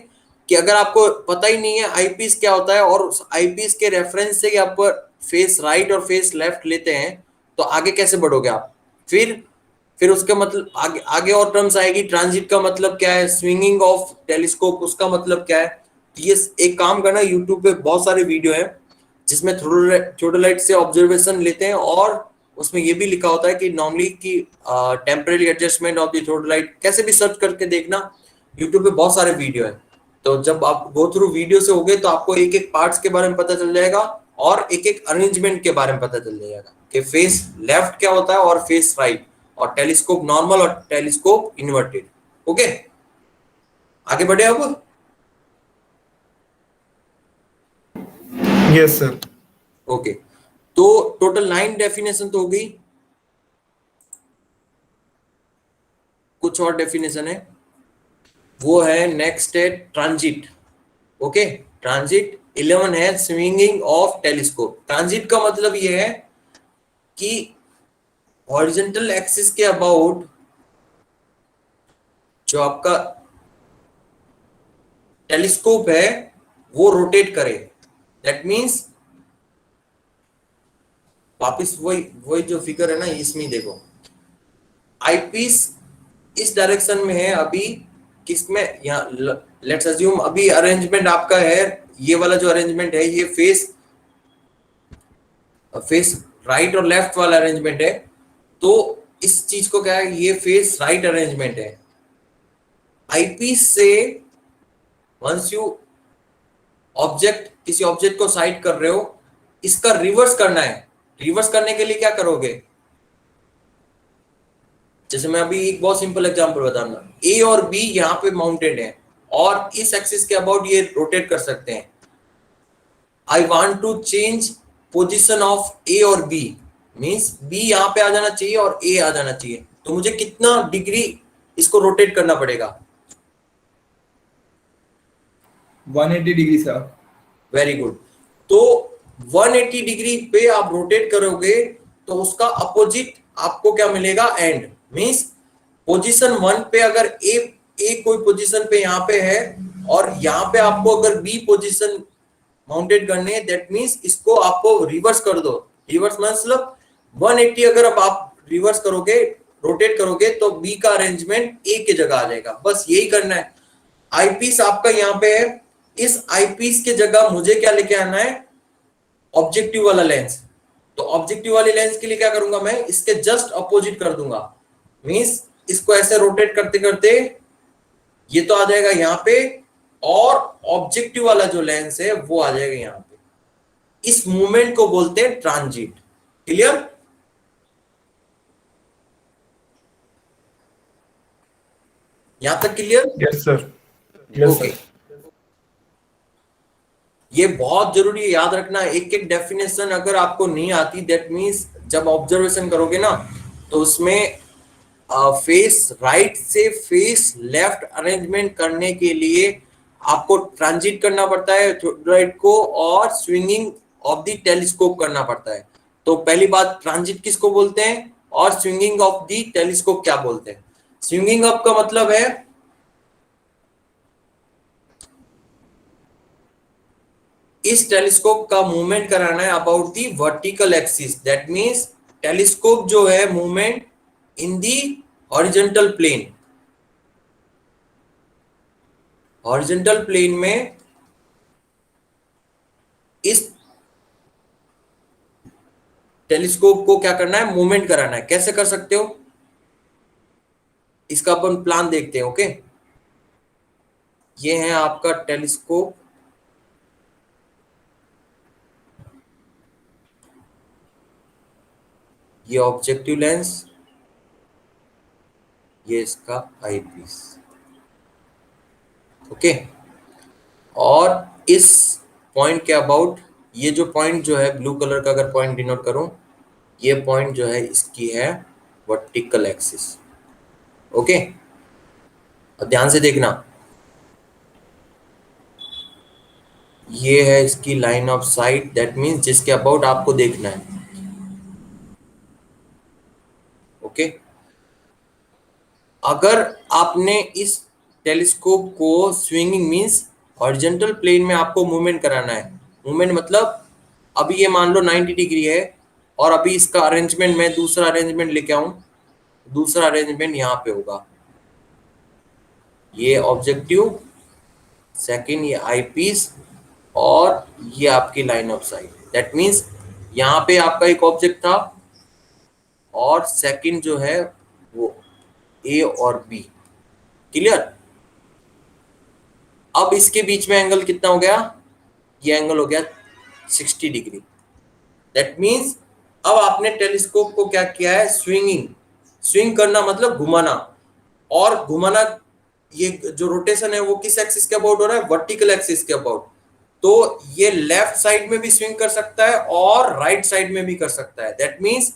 कि अगर आपको पता ही नहीं है आईपीस क्या होता है और उस आईपीस के रेफरेंस से आप फेस राइट और फेस लेफ्ट लेते हैं, तो आगे कैसे बढ़ोगे आप? फिर उसका मतलब आगे और टर्म्स आएगी। ट्रांजिट का मतलब क्या है, स्विंगिंग ऑफ टेलीस्कोप उसका मतलब क्या है। ये एक काम करना, यूट्यूब पे बहुत सारे वीडियो है जिसमें थियोडोलाइट से ऑब्जर्वेशन लेते हैं, और उसमें ये भी लिखा होता है कि नॉर्मली की temporary adjustment of the theodolite, कैसे भी सर्च करके देखना, यूट्यूब पे बहुत सारे वीडियो है। तो जब आप गो थ्रू वीडियो से होगे तो आपको एक एक पार्ट्स के बारे में पता चल जाएगा और एक एक अरेंजमेंट के बारे में पता चल जाएगा कि फेस लेफ्ट क्या होता है और फेस राइट, और टेलीस्कोप नॉर्मल और टेलीस्कोप इन्वर्टेड। ओके, आगे बढ़े अब। Yes sir. ओके, तो टोटल 9 डेफिनेशन तो हो गई। कुछ और डेफिनेशन है, वो है नेक्स्ट है ट्रांजिट। ओके, ट्रांजिट 11 है स्विंगिंग ऑफ टेलीस्कोप। ट्रांजिट का मतलब ये है कि हॉरिजॉन्टल एक्सिस के अबाउट जो आपका टेलीस्कोप है वो रोटेट करे। दैट मींस वापिस वही जो फिगर है ना, इसमें देखो, आईपीस इस डायरेक्शन में है अभी, किसमें, यहाँ लेट्स अज्यूम अभी अरेंजमेंट आपका है, ये वाला जो अरेंजमेंट है ये फेस राइट और लेफ्ट वाला अरेंजमेंट है। तो इस चीज को क्या है, ये फेस राइट अरेंजमेंट है। आईपीस से वंस यू किसी ऑब्जेक्ट को साइड कर रहे हो, इसका रिवर्स करना है। रिवर्स करने के लिए क्या करोगे, जैसे मैं अभी एक बहुत सिंपल एग्जांपल बताऊंगा, ए और बी यहाँ पे माउंटेड है और इस एक्सिस के अबाउट ये रोटेट कर सकते हैं। I want to change position of A और बी, मींस बी यहाँ पे आ जाना चाहिए और ए आ जाना चाहिए, तो मुझे कितना डिग्री इसको रोटेट करना पड़ेगा? 180 डिग्री सर। Very good. तो 180 डिग्री पे आप रोटेट करोगे तो उसका अपोजिट आपको क्या मिलेगा? एंड मींस पोजीशन 1 पे अगर ए कोई पोजीशन पे यहाँ पे है और यहाँ पे आपको अगर बी पोजीशन माउंटेड करने है, दैट मींस इसको आपको रिवर्स कर दो। रिवर्स मतलब 180 अगर अब आप रिवर्स करोगे, रोटेट करोगे, तो बी का अरेंजमेंट ए की जगह आ जाएगा। बस यही करना है। आईपीस आपका यहाँ पे है, इस आईपीस के जगह मुझे क्या लेके आना है? ऑब्जेक्टिव वाला लेंस। तो ऑब्जेक्टिव वाले लेंस के लिए क्या करूंगा मैं? इसके जस्ट अपोजिट कर दूंगा, मींस इसको ऐसे रोटेट करते करते ये तो आ जाएगा यहाँ पे, और ऑब्जेक्टिव वाला जो लेंस है वो आ जाएगा यहाँ पे। इस मूवमेंट को बोलते हैं ट्रांजिट। क्लियर? यहां तक clear? Yes sir, yes okay. Sir. ये बहुत जरूरी है, याद रखना। एक एक डेफिनेशन अगर आपको नहीं आती, दैट मींस जब ऑब्जर्वेशन करोगे ना तो उसमें फेस राइट से फेस लेफ्ट अरेंजमेंट करने के लिए आपको ट्रांजिट करना पड़ता है राइट को, और स्विंगिंग ऑफ द टेलीस्कोप करना पड़ता है। तो पहली बात, ट्रांजिट किसको बोलते हैं और स्विंगिंग ऑफ द टेलीस्कोप क्या बोलते हैं? स्विंगिंग ऑफ का मतलब है इस टेलीस्कोप का मूवमेंट कराना है about the vertical axis, that means telescope जो है movement in the horizontal plane. Horizontal plane में इस टेलीस्कोप को क्या करना है? मूवमेंट कराना है। कैसे कर सकते हो इसका अपन प्लान देखते हैं। ओके, ये है आपका टेलीस्कोप, ये ऑब्जेक्टिव लेंस, ये इसका आईपीस। ओके, और इस पॉइंट के अबाउट ये जो पॉइंट जो है ब्लू कलर का, अगर पॉइंट डिनोट करूं, ये पॉइंट जो है इसकी है वर्टिकल एक्सिस। ओके, और ध्यान से देखना, ये है इसकी line of site, that means जिसके अबाउट आपको देखना है। ओके, अगर आपने इस टेलीस्कोप को स्विंगिंग मींस हॉरिजॉन्टल प्लेन में आपको मूवमेंट कराना है। मूवमेंट मतलब अभी ये मान लो 90 डिग्री है और अभी इसका अरेंजमेंट मैं दूसरा अरेंजमेंट लेके आऊं, दूसरा अरेंजमेंट यहाँ पे होगा, ये ऑब्जेक्टिव, सेकंड ये आईपीस, और ये आपकी line of site. That means यहाँ पे आपका एक ऑब्जेक्ट था और सेकंड जो है वो ए और बी। क्लियर? अब इसके बीच में एंगल कितना हो गया? ये एंगल हो गया 60 डिग्री। दैट मींस अब आपने टेलीस्कोप को क्या किया है? स्विंगिंग। स्विंग करना मतलब घुमाना, और घुमाना, ये जो रोटेशन है वो किस एक्सिस के अबाउट हो रहा है? वर्टिकल एक्सिस के अबाउट। तो ये लेफ्ट साइड में भी स्विंग कर सकता है और राइट साइड में भी कर सकता है। दैट मींस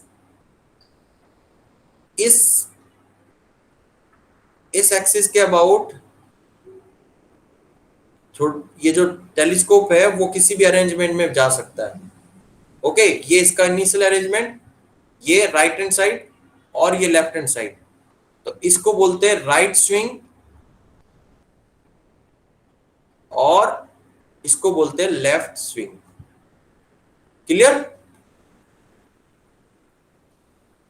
इस एक्सिस के अबाउट ये जो टेलीस्कोप है वो किसी भी अरेंजमेंट में जा सकता है। ओके, ये इसका इनिशियल अरेंजमेंट, ये राइट हैंड साइड और ये लेफ्ट हैंड साइड, तो इसको बोलते हैं राइट स्विंग और इसको बोलते हैं लेफ्ट स्विंग। क्लियर?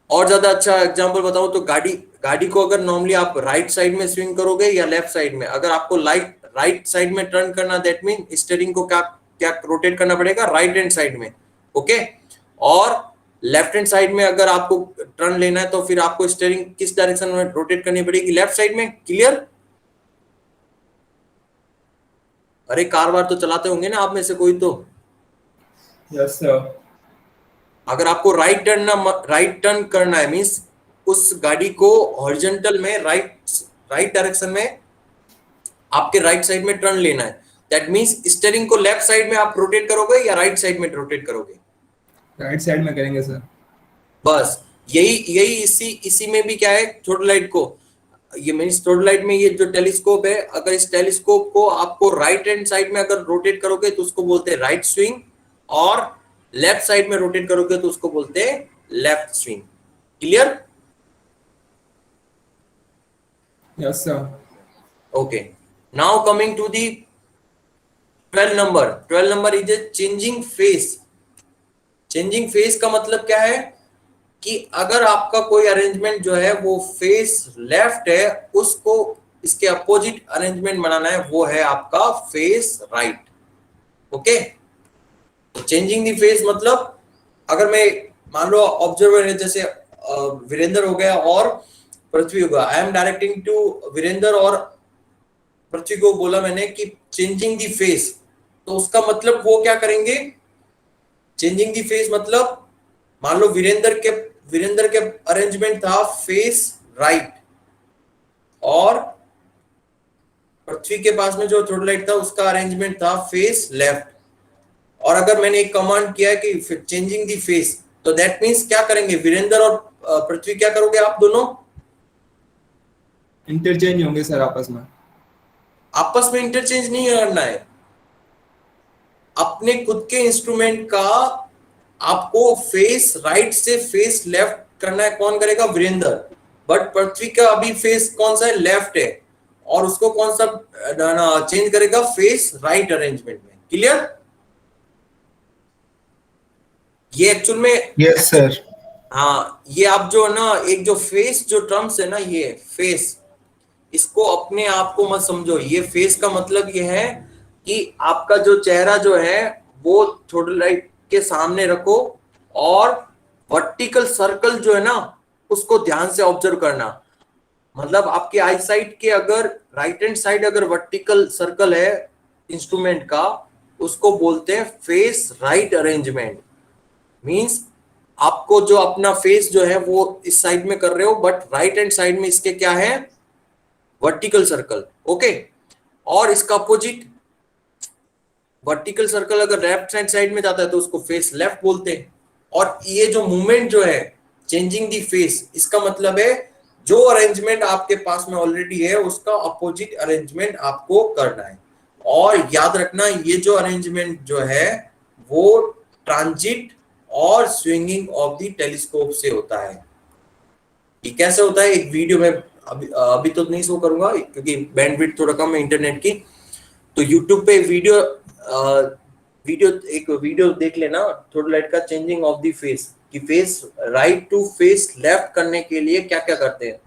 और ज्यादा अच्छा एग्जांपल बताऊं तो गाड़ी को अगर नॉर्मली आप राइट साइड में स्विंग करोगे या लेफ्ट साइड में, अगर आपको राइट साइड में टर्न करना, दैट मीन स्टीयरिंग को क्या रोटेट करना पड़ेगा? राइट हैंड साइड में। ओके, और लेफ्ट हैंड साइड में अगर आपको टर्न लेना है तो फिर आपको स्टीयरिंग किस डायरेक्शन में रोटेट करनी पड़ेगी? लेफ्ट साइड में। क्लियर? अरे कार वार तो चलाते होंगे ना आप में से कोई तो। Yes sir. अगर आपको राइट टर्न करना है, मींस उस गाड़ी को हॉरिजॉन्टल में राइट डायरेक्शन में आपके राइट साइड में टर्न लेना है। दैट मींस स्टीयरिंग को लेफ्ट साइड में आप रोटेट करोगे या राइट साइड में रोटेट करोगे? राइट साइड में करेंगे सर। बस यही इसी में भी क्या है, थ्रोटलाइट को, ये मींस थ्रोटलाइट में ये जो टेलीस्कोप है, अगर इस टेलीस्कोप को आपको राइट हैंड साइड में अगर रोटेट करोगे तो उसको बोलते हैं राइट स्विंग, और लेफ्ट साइड में रोटेट करोगे तो उसको बोलते हैं left swing. Clear? Yes sir. Okay, now coming to the 12 number. 12 number is a changing face. Changing face का मतलब क्या है कि अगर आपका कोई अरेंजमेंट जो है वो फेस लेफ्ट है, उसको इसके अपोजिट अरेंजमेंट बनाना है, वो है आपका फेस राइट। ओके, चेंजिंग दी फेस मतलब अगर मैं मान लो ऑब्जर्वर है, जैसे वीरेंद्र हो गया और पृथ्वी होगा, I am directing to Virendra और पृथ्वी को बोला मैंने कि चेंजिंग दी फेस, तो उसका मतलब वो क्या करेंगे? चेंजिंग दी फेस मतलब मान लो वीरेंद्र के अरेंजमेंट था फेस राइट, और पृथ्वी के पास में जो थ्रोटलाइट था उसका अरेंजमेंट था फेस लेफ्ट। और अगर मैंने एक कमांड किया है कि चेंजिंग दी फेस, तो दैट मींस क्या करेंगे? वीरेंद्र और पृथ्वी क्या करोगे आप दोनों? इंटरचेंज होंगे सर आपस में। आपस में इंटरचेंज नहीं करना है, अपने खुद के इंस्ट्रूमेंट का आपको फेस राइट से फेस लेफ्ट करना है। कौन करेगा? वीरेंद्र। बट पृथ्वी का अभी फेस कौन सा है? लेफ्ट है, और उसको कौन सा चेंज करेगा? फेस राइट अरेंजमेंट में। क्लियर? ये एक्चुअल में यस सर। हाँ, ये आप जो है ना, एक जो फेस जो टर्म्स है ना, ये फेस, इसको अपने आप को मत समझो। ये फेस का मतलब ये है कि आपका जो चेहरा जो है वो थ्रोटलाइट के सामने रखो, और वर्टिकल सर्कल जो है ना उसको ध्यान से ऑब्जर्व करना। मतलब आपकी आई साइड के अगर राइट हैंड साइड अगर वर्टिकल सर्कल है इंस्ट्रूमेंट का, उसको बोलते हैं फेस राइट अरेंजमेंट। मींस आपको जो अपना फेस जो है वो इस साइड में कर रहे हो, बट राइट हैंड साइड में इसके क्या है? Vertical circle. ओके, और इसका अपोजिट वर्टिकल सर्कल अगर लेफ्ट हैंड साइड में जाता है तो उसको फेस लेफ्ट बोलते हैं। और ये जो मूवमेंट जो है चेंजिंग दी फेस, इसका मतलब है जो अरेंजमेंट आपके पास में ऑलरेडी है उसका अपोजिट अरेंजमेंट आपको करना है। और याद रखना, ये जो अरेंजमेंट जो है वो ट्रांजिट और स्विंगिंग ऑफ द टेलीस्कोप से होता है। ये कैसे होता है? एक वीडियो में अभी तो नहीं शो करूंगा क्योंकि बैंडविड्थ थोड़ा कम है इंटरनेट की, तो यूट्यूब पे एक वीडियो देख लेना थ्रोटलाइट का, चेंजिंग ऑफ द फेस, कि face right to face left करने के लिए क्या क्या करते हैं,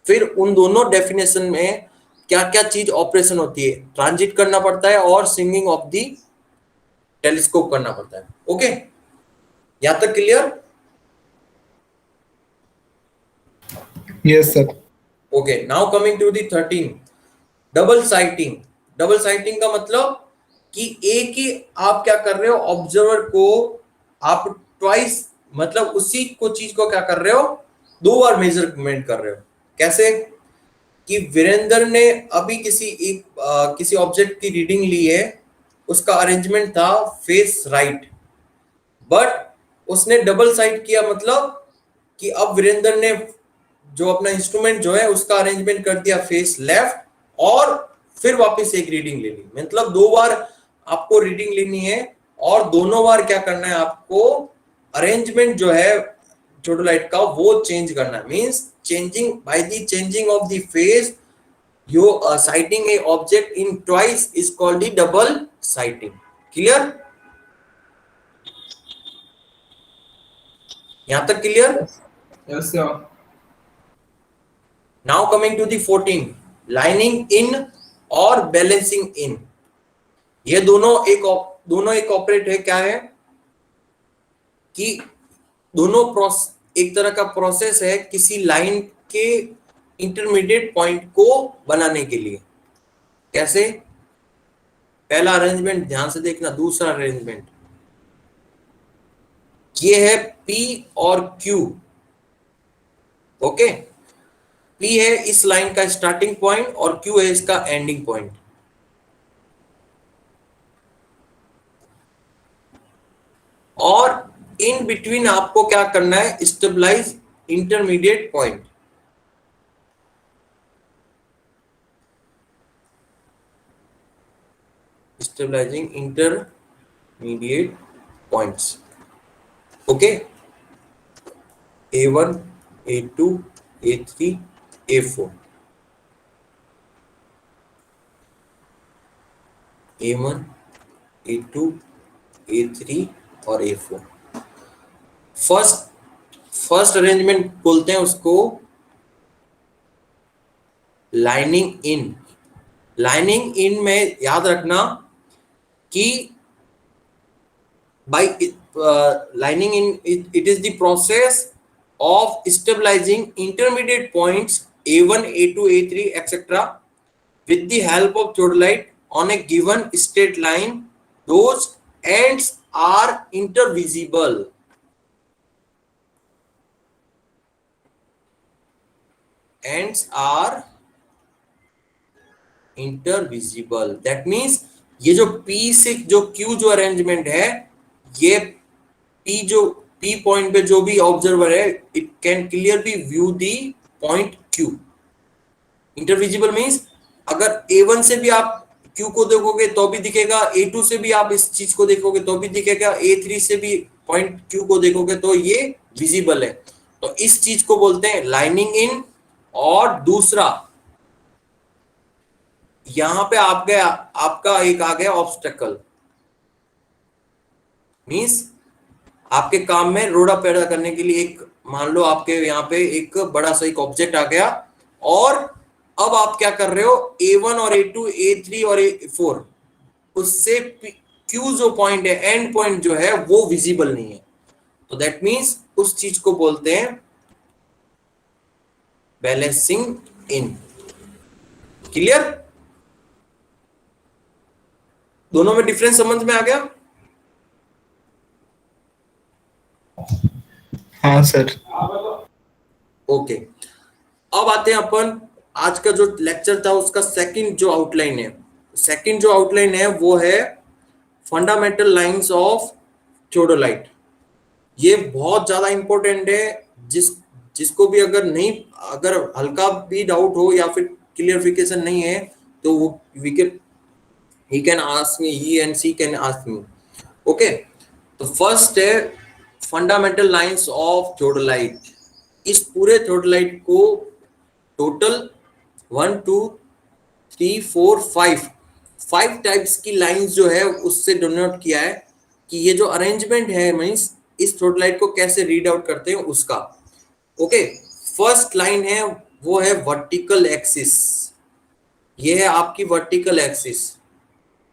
फिर उन दोनों डेफिनेशन में क्या क्या चीज ऑपरेशन होती है। ट्रांजिट करना पड़ता है और स्विंगिंग ऑफ द टेलीस्कोप करना पड़ता है। ओके, यहां तक clear? Yes sir. Okay, now coming to the 13, double sighting. Double sighting का मतलब कि एक ही आप क्या कर रहे हो, ऑब्जर्वर को आप ट्वाइस, मतलब उसी को चीज को क्या कर रहे हो, दो बार मेजरमेंट कर रहे हो। कैसे? कि वीरेंद्र ने अभी किसी ऑब्जेक्ट की रीडिंग ली है, उसका अरेंजमेंट था फेस राइट, बट उसने डबल साइड किया, मतलब कि अब वीरेंद्र ने जो अपना इंस्ट्रूमेंट जो है उसका अरेंजमेंट कर दिया फेस लेफ्ट, और फिर वापस एक रीडिंग ले ली। मतलब दो बार आपको रीडिंग लेनी है, और दोनों बार क्या करना है आपको, अरेंजमेंट जो है थ्रोटलाइट का वो चेंज करना है। Means changing by the changing of the face you sighting a object in twice is called the double sighting. Clear? यहां तक clear? Yes sir. Now coming to the 14, lining in और balancing in। ये दोनों एक ऑपरेट है। क्या है कि दोनों एक तरह का प्रोसेस है किसी लाइन के इंटरमीडिएट पॉइंट को बनाने के लिए। कैसे? पहला अरेंजमेंट ध्यान से देखना, दूसरा अरेंजमेंट, ये है P और Q। ओके, P है इस लाइन का स्टार्टिंग पॉइंट और Q है इसका एंडिंग पॉइंट। और इन बिटवीन आपको क्या करना है, stabilize intermediate point. Stabilizing intermediate points, okay. A1, A2, A3, A4, A1, A2, A3 और A4। फर्स्ट अरेंजमेंट बोलते हैं उसको लाइनिंग इन। लाइनिंग इन में याद रखना कि by lining in it is the process of stabilizing intermediate points A1, A2, A3 etc with the help of theodolite on a given straight line. Those ends are intervisible. Ends are intervisible. That means ये जो P से जो Q जो अरेंजमेंट है, ये P जो P पॉइंट पे जो भी ऑब्जर्वर है, it can clearly view the point Q। Intervisible means अगर A1 से भी आप Q को देखोगे तो भी दिखेगा, A2 से भी आप इस चीज को देखोगे तो भी दिखेगा, A3 से भी पॉइंट Q को देखोगे तो ये विजिबल है। तो इस चीज को बोलते हैं लाइनिंग इन। और दूसरा यहां पे आपका एक आ गया ऑब्स्टेकल, मींस आपके काम में रोड़ा पैदा करने के लिए एक, मान लो आपके यहाँ पे एक बड़ा सा एक ऑब्जेक्ट आ गया, और अब आप क्या कर रहे हो, A1 और A2, A3 और A4, उससे Q जो पॉइंट है, एंड पॉइंट जो है वो विजिबल नहीं है। तो दैट मींस उस चीज को बोलते हैं बैलेंसिंग इन। क्लियर? दोनों में डिफरेंस समझ में आ गया? हाँ सर। ओके, अब आते हैं अपन आज का जो लेक्चर था उसका सेकंड जो आउटलाइन है। सेकंड जो आउटलाइन है वो है फंडामेंटल लाइंस ऑफ थियोडोलाइट। ये बहुत ज्यादा इंपॉर्टेंट है, जिसको भी अगर हल्का भी डाउट हो या फिर क्लियरिफिकेशन नहीं है तो वो he can ask me, he and she can ask me, okay। तो फर्स्ट है फंडामेंटल लाइंस ऑफ थियोडोलाइट। इस पूरे थियोडोलाइट को टोटल 1 2 3 4 5 टाइप्स की लाइंस जो है उससे डिनोट किया है कि ये जो अरेंजमेंट है मींस इस थियोडोलाइट को कैसे रीड आउट करते हैं उसका। ओके, फर्स्ट लाइन है वो है वर्टिकल एक्सिस। ये है आपकी वर्टिकल एक्सिस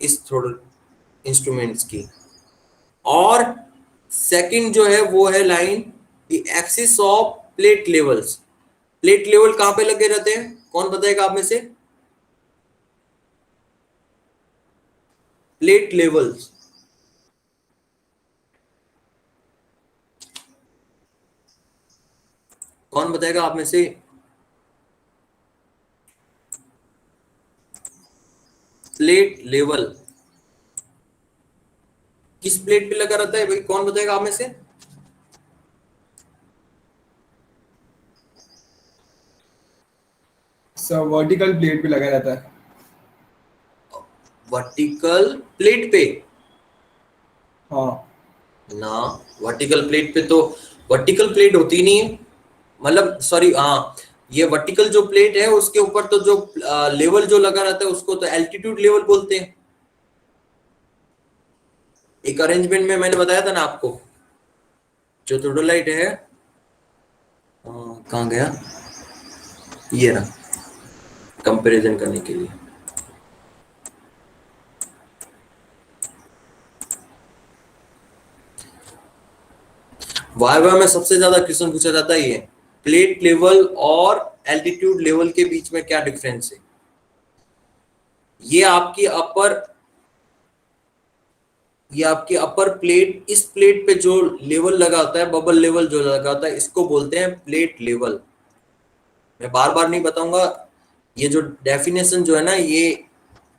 इस इंस्ट्रूमेंट्स की। और सेकंड जो है वो है line the axis of plate levels. Plate level कहां पे लगे रहते हैं, कौन बताएगा आप में से? प्लेट लेवल्स कौन बताएगा आप में से? प्लेट लेवल किस प्लेट पे लगा रहता है भाई, कौन बताएगा आप में से? सर वर्टिकल प्लेट पे लगा रहता है। वर्टिकल प्लेट पे? हाँ ना, वर्टिकल प्लेट पे तो वर्टिकल प्लेट होती नहीं है, मतलब सॉरी, हाँ, ये वर्टिकल जो प्लेट है उसके ऊपर तो जो लेवल जो लगा रहता है उसको तो एल्टीट्यूड लेवल बोलते हैं। एक अरेंजमेंट में मैंने बताया था ना आपको, जो थियोडोलाइट है, कहाँ गया, ये रहा, कंपैरिजन करने के लिए। वाइवा में सबसे ज्यादा क्वेश्चन पूछा जाता है ये प्लेट लेवल और एल्टीट्यूड लेवल के बीच में क्या डिफरेंस है। ये आपकी अपर प्लेट, इस प्लेट पे जो लेवल लगा होता है, बबल लेवल जो लगा होता है, इसको बोलते हैं प्लेट लेवल। मैं बार बार नहीं बताऊंगा, ये जो डेफिनेशन जो है ना, ये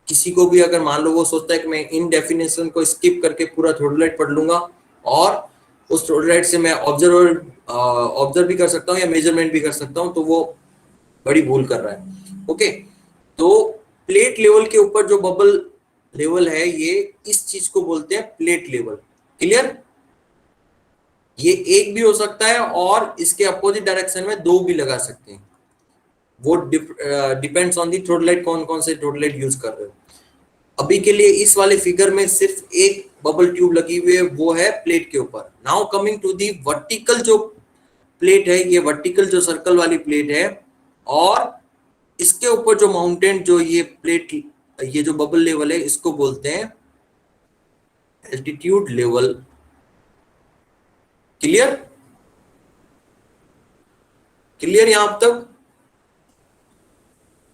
किसी को भी अगर मान लो वो सोचता है कि मैं इन डेफिनेशन को स्किप करके पूरा थियोडोलाइट पढ़ लूंगा और उस टोटलाइट से मैं ऑब्जर्व भी कर सकता हूँ या मेजरमेंट भी कर सकता हूँ, तो वो बड़ी भूल कर रहा है। ओके, तो प्लेट लेवल के ऊपर जो बबल लेवल है, ये इस चीज को बोलते हैं प्लेट लेवल। क्लियर? ये एक भी हो सकता है और इसके अपोजिट डायरेक्शन में दो भी लगा सकते हैं, वो डिपेंड्स ऑन दी थ्रोटलाइट, कौन कौन से थ्रोटलाइट यूज कर रहे हो। अभी के लिए इस वाले फिगर में सिर्फ एक बबल ट्यूब लगी हुई है, वो है प्लेट के ऊपर। Now coming to the vertical जो प्लेट है, ये वर्टिकल जो सर्कल वाली प्लेट है, और इसके ऊपर जो माउंटेन जो ये प्लेट, ये जो बबल लेवल है, इसको बोलते हैं एल्टीट्यूड लेवल। क्लियर? क्लियर यहां तक?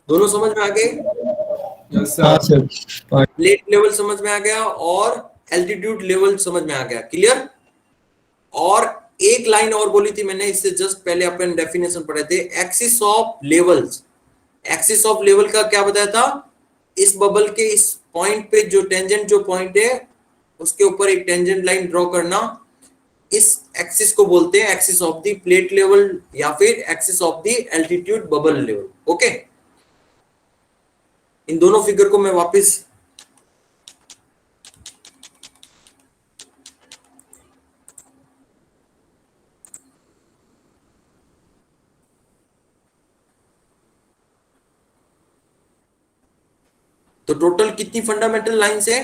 दोनों समझ में आ गए? यस हाँ सर। सर। प्लेट लेवल समझ में आ गया और एल्टीट्यूड लेवल समझ में आ गया। क्लियर? और एक लाइन और बोली थी मैंने, इससे जस्ट पहले अपन डेफिनेशन पढ़े थे, axis of levels. Axis of level का क्या बताया था? इस बबल के इस पॉइंट पे जो टेंजेंट जो पॉइंट है, उसके ऊपर एक टेंजेंट लाइन ड्रॉ करना, इस एक्सिस को बोलते हैं axis of the plate level या फिर axis of the altitude bubble level. Okay, इन दोनों फिगर को मैं वापस तो टोटल कितनी फंडामेंटल लाइंस है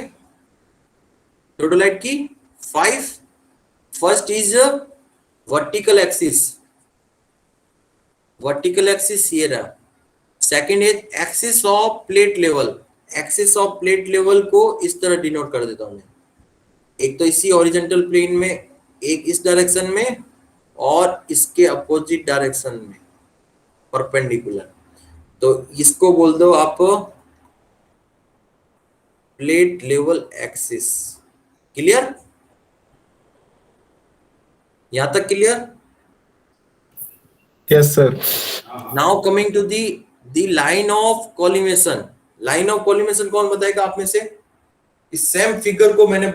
टोटलाइट की? 5। First is vertical axis, vertical axis ये रहा। Second is axis of plate level. Axis of plate level को इस तरह डिनोट कर देता हूं मैं, एक तो इसी हॉरिजॉन्टल प्लेन में, एक इस डायरेक्शन में और इसके अपोजिट डायरेक्शन में परपेंडिकुलर, तो इसको बोल दो आप प्लेट लेवल एक्सिस। क्लियर? यहां तक clear? Yes sir. Now coming to the line of collimation. Line of collimation कौन बताएगा आप में से? इस सेम फिगर को मैंने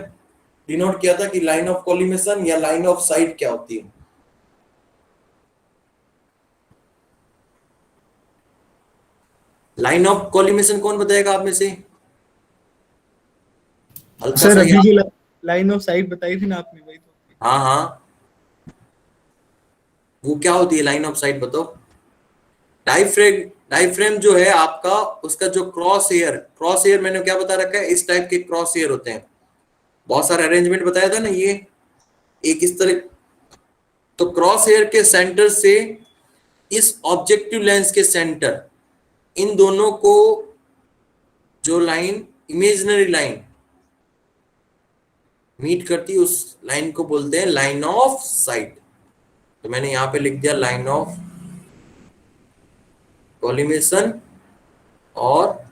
डिनोट किया था कि लाइन ऑफ कॉलिमेशन या लाइन ऑफ साइट क्या होती है। लाइन ऑफ कॉलिमेशन कौन बताएगा आप में से? हल्का सर सा अभी याद। जो लाइन ऑफ साइट बताई थी ना आपने, वही तो। हाँ हाँ, वो क्या होती है लाइन ऑफ साइट बताओ? डाइफ्रेम जो है आपका, उसका जो क्रॉस एयर मैंने क्या बता रखा है, इस टाइप के क्रॉस एयर होते हैं। बहुत सारा अरेंजमेंट बताया था ना, ये एक इस तरह। तो क्रॉस एयर के सेंटर से इस ऑब्जेक्टिव लेंस के सेंटर, इन दोनों को जो लाइन, इमेजिनरी लाइन मीट करती है, उस लाइन को बोलते हैं लाइन ऑफ साइट। तो मैंने यहां पे लिख दिया लाइन ऑफ कॉलिमेशन और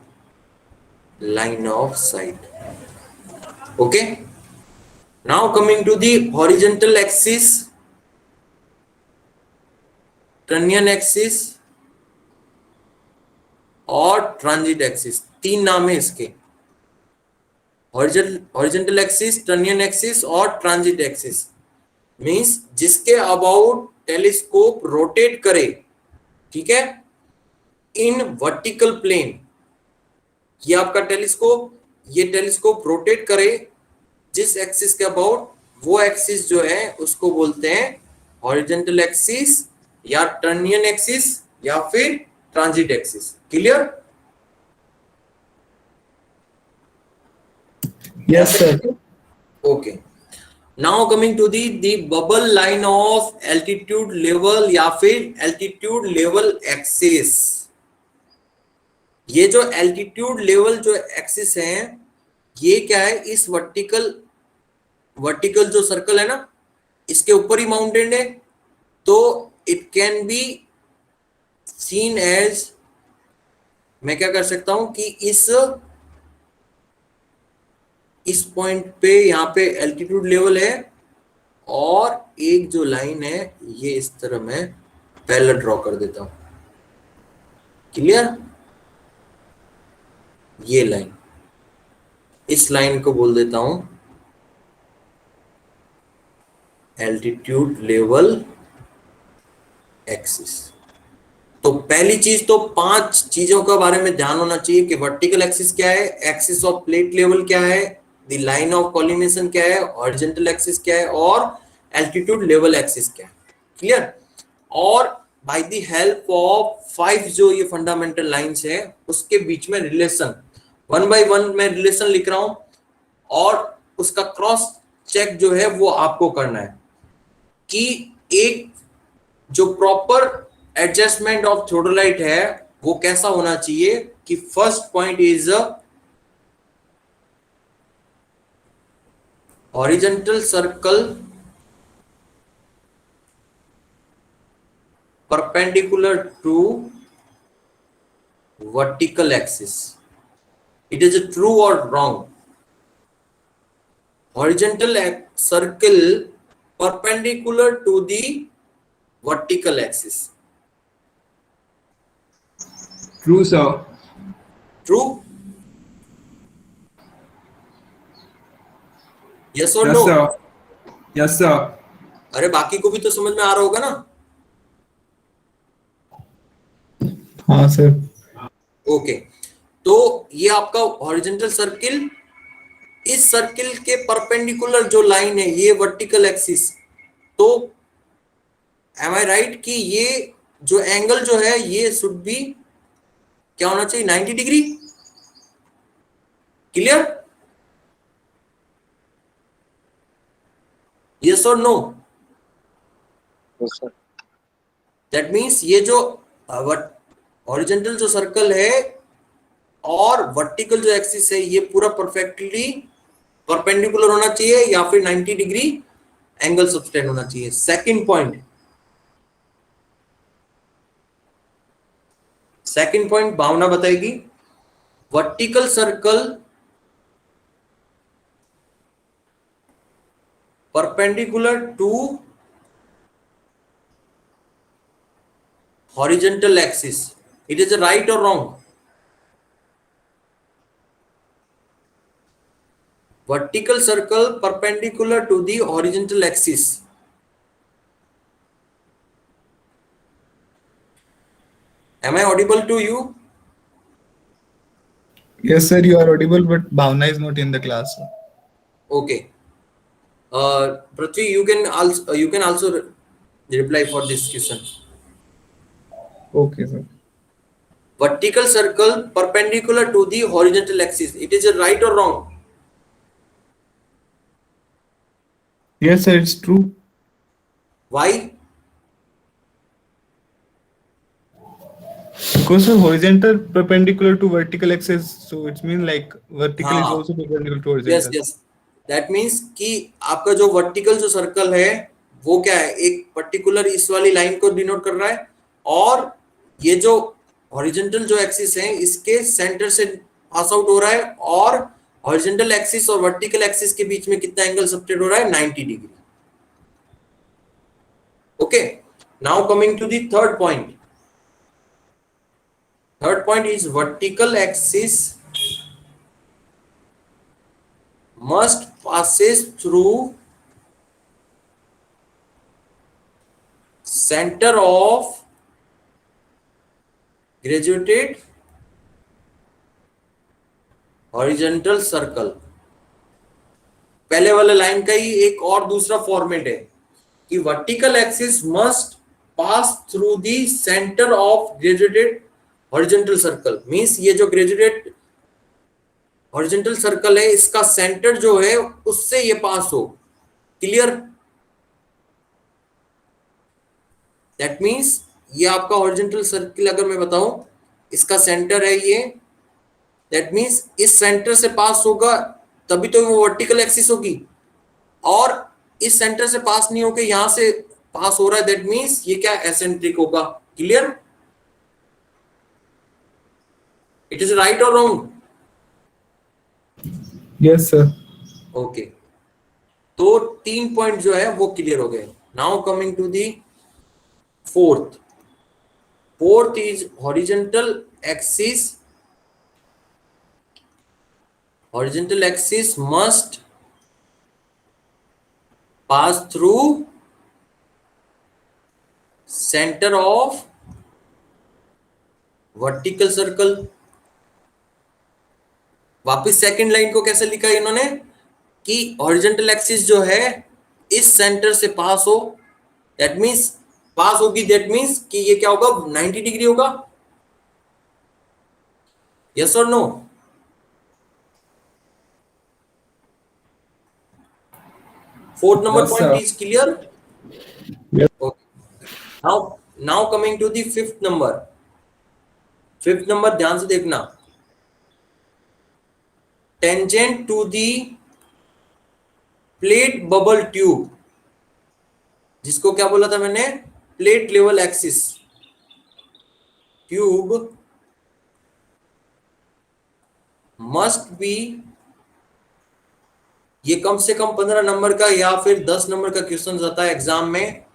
line of sight. Okay, now coming to the horizontal axis, trunnion axis और ट्रांजिट एक्सिस। तीन नाम है इसके, हॉरिजॉन्टल एक्सिस, टर्नियन एक्सिस और ट्रांजिट एक्सिस। मींस जिसके अबाउट टेलीस्कोप रोटेट करे, ठीक है, इन वर्टिकल प्लेन। ये आपका टेलीस्कोप, ये टेलीस्कोप रोटेट करे जिस एक्सिस के अबाउट, वो एक्सिस जो है उसको बोलते हैं हॉरिजॉन्टल एक्सिस या टर्नियन एक्सिस या फिर transit axis. Clear? Yes sir. Okay, now coming to the bubble line of altitude level या फिर एल्टीट्यूड लेवल एक्सिस। ये जो एल्टीट्यूड लेवल जो एक्सिस है, ये क्या है, इस वर्टिकल जो सर्कल है ना, इसके ऊपर ही माउंटेन है। तो it can be seen as, मैं क्या कर सकता हूं कि इस पॉइंट पे यहां पे एल्टीट्यूड लेवल है और एक जो लाइन है, ये इस तरह मैं पैरेलल ड्रॉ कर देता हूं। क्लियर? ये लाइन, इस लाइन को बोल देता हूं एल्टीट्यूड लेवल एक्सिस। तो पहली चीज तो 5 चीजों के बारे में ध्यान होना चाहिए कि वर्टिकल एक्सिस क्या है, एक्सिस ऑफ प्लेट लेवल क्या है, द लाइन ऑफ कोलिनेशन क्या है, हॉरिजॉन्टल एक्सिस क्या है और एल्टीट्यूड लेवल एक्सिस क्या है। क्लियर? और बाय द हेल्प ऑफ 5 जो ये फंडामेंटल लाइंस है उसके बीच में रिलेशन 1 बाय 1 मैं रिलेशन लिख रहा हूं और उसका क्रॉस चेक जो है वो आपको करना है कि एक जो प्रॉपर एडजस्टमेंट ऑफ थियोडोलाइट है वो कैसा होना चाहिए कि first point is horizontal circle perpendicular to vertical axis. It is a true or wrong? Horizontal circle perpendicular to the vertical axis. True, sir. True? Yes or Yes, no? sir. Yes, sir. अरे बाकी को भी तो समझ में आ रहा होगा ना? हाँ सर। ओके, तो ये आपका हॉरिजॉन्टल सर्किल, इस सर्किल के परपेंडिकुलर जो लाइन है ये वर्टिकल एक्सिस। तो एम आई राइट कि ये जो एंगल जो है ये शुड बी क्या होना चाहिए, 90 डिग्री। क्लियर? यस और no? Yes, sir. That means ये जो हॉरिजॉन्टल जो सर्कल है और वर्टिकल जो एक्सिस है ये पूरा परफेक्टली परपेंडिकुलर होना चाहिए या फिर 90 डिग्री एंगल सबटेंड होना चाहिए। सेकंड पॉइंट भावना बताएगी। Vertical circle perpendicular to horizontal axis, it is a right or wrong? Vertical circle perpendicular to the horizontal axis. Am I audible to you? Yes sir, you are audible, but Bhavna is not in the class. Okay. Prithvi, you can also reply for this question. Okay sir. Vertical circle perpendicular to the horizontal axis, it is a right or wrong? Yes sir, it's true. Why? Because the horizontal perpendicular to vertical axis, so it means like vertical is हाँ. also perpendicular to horizontal. Yes. That means कि आपका जो वर्टिकल जो सर्कल है वो क्या है, एक पर्टिकुलर इस वाली लाइन को डिनोट कर रहा है और ये जो हॉरिजॉन्टल जो एक्सिस है इसके सेंटर से पास आउट हो रहा है और हॉरिजॉन्टल एक्सिस और वर्टिकल एक्सिस के बीच में कितना एंगल सबटेंड हो रहा है, 90 degree. Okay, now coming to the third point is vertical axis must passes through center of graduated horizontal circle। पहले वाले लाइन का ही एक और दूसरा फॉर्मेट है कि vertical axis must pass through the centre of graduated horizontal circle. Means ये जो ग्रेजुएटेड हॉरिजॉन्टल सर्कल है इसका सेंटर जो है उससे ये पास हो। क्लियर? दैट मींस ये आपका हॉरिजॉन्टल सर्कल अगर मैं बताऊं इसका सेंटर है ये, दैट मींस इस सेंटर से पास होगा तभी तो वो वर्टिकल एक्सिस होगी और इस सेंटर से पास नहीं होके यहां से पास हो रहा है, दैट मींस ये क्या एसेंट्रिक होगा। क्लियर? इट इज राइट और रॉन्ग? Yes sir. ओके, तो 3 पॉइंट जो है वो क्लियर हो गए। Now coming to the fourth is horizontal axis must pass through centre of vertical circle. वापस सेकंड लाइन को कैसे लिखा इन्होंने कि हॉरिजॉन्टल एक्सिस जो है इस सेंटर से पास हो, दैट मींस पास होगी, दैट मींस कि ये क्या होगा, 90 डिग्री होगा। यस और no? Fourth number Yes, point sir. Is clear? Yes. Okay. Now coming to the fifth number. Fifth number ध्यान से देखना, tangent to the plate bubble tube, जिसको क्या बोला था मैंने, plate level axis. Tube must be, ये कम से कम 15 नंबर का या फिर 10 नंबर का क्वेश्चन आता है एग्जाम में।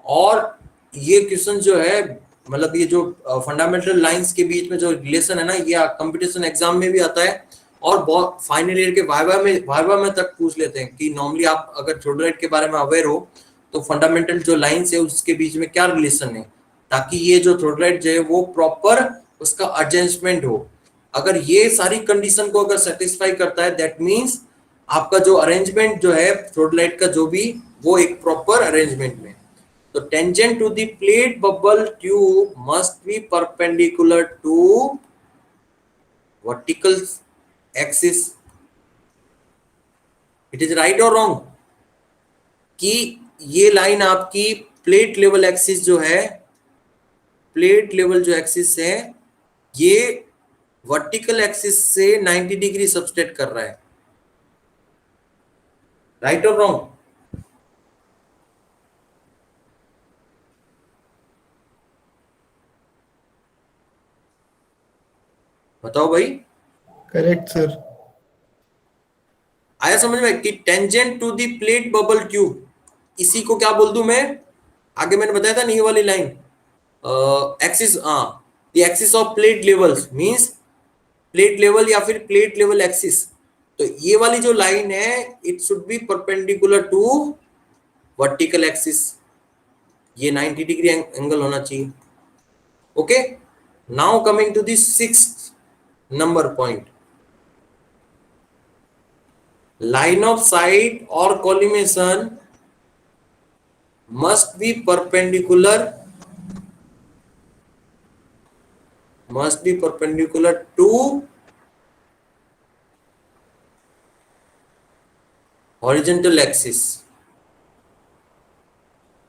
और ये क्वेश्चन जो है, मतलब ये जो फंडामेंटल लाइंस के बीच में जो रिलेशन है ना, ये कंपटीशन एग्जाम में भी आता है और बहुत फाइनल ईयर के वाइवा में तक पूछ लेते हैं कि नॉर्मली आप अगर थ्रोडलाइट के बारे में अवेयर हो तो फंडामेंटल जो लाइंस है उसके बीच में क्या रिलेशन है, ताकि ये जो थ्रोडलाइट जो है वो प्रॉपर उसका एडजस्टमेंट हो। अगर ये सारी कंडीशन को अगर सेटिस्फाई करता है, दैट मींस आपका जो अरेंजमेंट जो है थ्रोडलाइट का जो भी, वो एक प्रॉपर अरेंजमेंट में। तो tangent to the plate bubble tube must be perpendicular to vertical axis. It is right और रॉन्ग कि ये लाइन आपकी प्लेट लेवल एक्सिस जो है, प्लेट लेवल जो एक्सिस है, ये वर्टिकल एक्सिस से 90 डिग्री सबटेंड कर रहा है, राइट और रॉन्ग? बताओ भाई। Correct sir. आया समझ में कि tangent to the plate bubble tube, इसी को क्या बोल दूं मैं, आगे मैंने बताया था नहीं, ये वाली line axis, the axis of plate levels means plate level या फिर प्लेट लेवल एक्सिस। तो ये वाली जो लाइन है, it should be perpendicular to vertical axis, ये 90 डिग्री एंगल होना चाहिए। Okay, now coming to the sixth number point, line of sight or collimation must be perpendicular to horizontal axis।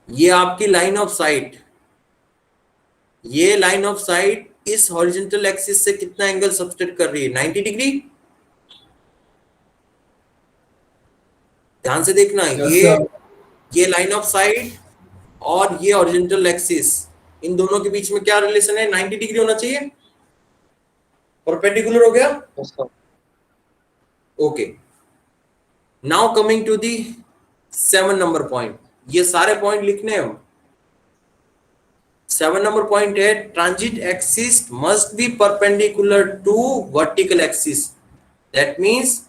ये आपकी लाइन ऑफ साइट, ये लाइन ऑफ साइट इस हॉरिजॉन्टल एक्सिस से कितना एंगल सबटेंड कर रही है, 90 डिग्री। ध्यान से देखना, Yes, ये लाइन ऑफ साइट और ये हॉरिजॉन्टल एक्सिस, इन दोनों के बीच में क्या रिलेशन है, 90 डिग्री होना चाहिए, परपेंडिकुलर हो गया। Yes, sir. Okay, now coming to the 7 number point, ये सारे पॉइंट लिखने हैं। 7 नंबर पॉइंट है, transit axis must be perpendicular to vertical axis, that means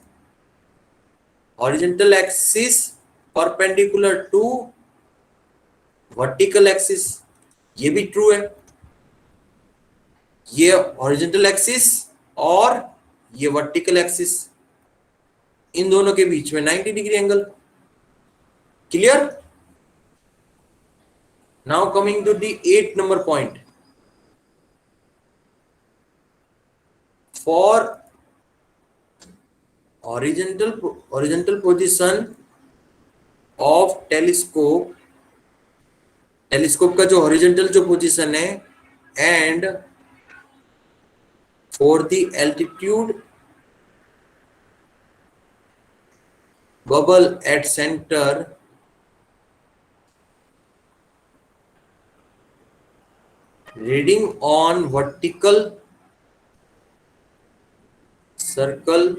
horizontal axis perpendicular to vertical axis। ये भी ट्रू है, ये horizontal axis और ये vertical axis, इन दोनों के बीच में 90 degree angle. Clear? Now coming to the 8 number point, for horizontal position of telescope, telescope का जो हॉरिजॉन्टल जो पोजीशन है, and for the altitude bubble at centre reading on vertical circle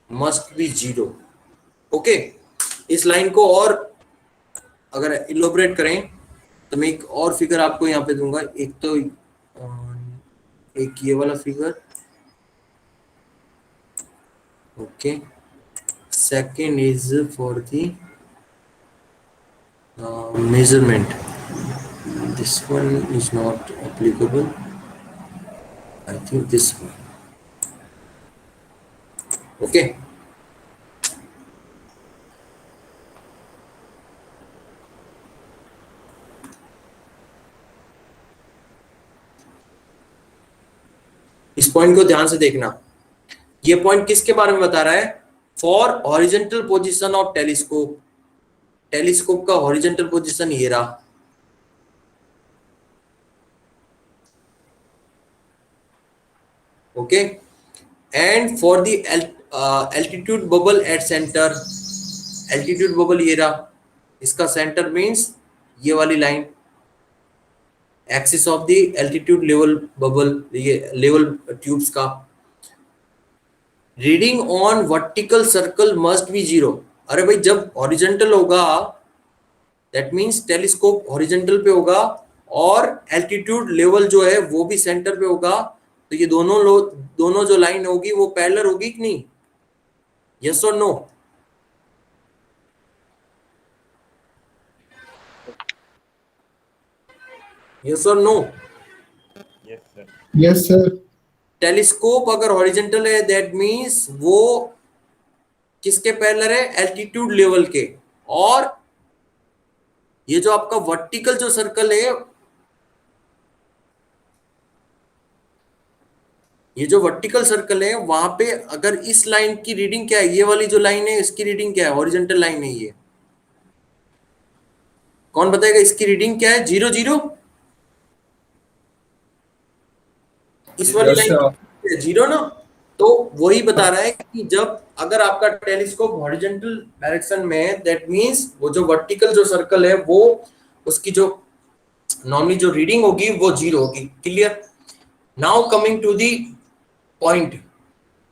must be 0। Okay, इस लाइन को और अगर इलोबरेट करें तो मैं एक और फिगर आपको यहाँ पे दूंगा। एक तो एक ये वाला figure, okay, second is for the measurement. This one is not applicable. I think this one. Okay. इस पॉइंट को ध्यान से देखना। ये पॉइंट किसके बारे में बता रहा है? For horizontal position of telescope. Telescope का हॉरिजेंटल पोजीशन ये रहा। Okay, and for the altitude bubble at centre. Altitude bubble ये रहा, इसका सेंटर मींस ये वाली line, axis of the altitude level bubble, ये लेवल ट्यूब्स का। Reading on vertical circle must be 0। अरे भाई, जब हॉरिजेंटल होगा दैट मींस टेलीस्कोप हॉरिजेंटल पे होगा और एल्टीट्यूड लेवल जो है वो भी सेंटर पे होगा, तो ये दोनों जो लाइन होगी वो पैरेलल होगी कि नहीं? यस और नो? यस और नो? Yes sir. टेलीस्कोप अगर हॉरिजेंटल है दैट मींस वो किसके पैरेलल है? एल्टीट्यूड लेवल के। और ये जो आपका वर्टिकल जो सर्कल है, ये जो वर्टिकल सर्कल है वहां पे अगर इस लाइन की रीडिंग क्या है, ये वाली जो लाइन है इसकी रीडिंग क्या है? हॉरिजेंटल लाइन है ये। कौन बताएगा इसकी रीडिंग क्या है? 0 0। इस वाली Yes, sir. लाइन 0 ना। तो वही बता रहा है कि जब अगर आपका टेलीस्कोप हॉरिजेंटल डायरेक्शन में है दैट मींस वो जो वर्टिकल जो सर्कल है वो उसकी जो नॉर्मली जो रीडिंग होगी वो 0 होगी। Clear? Now coming to the point,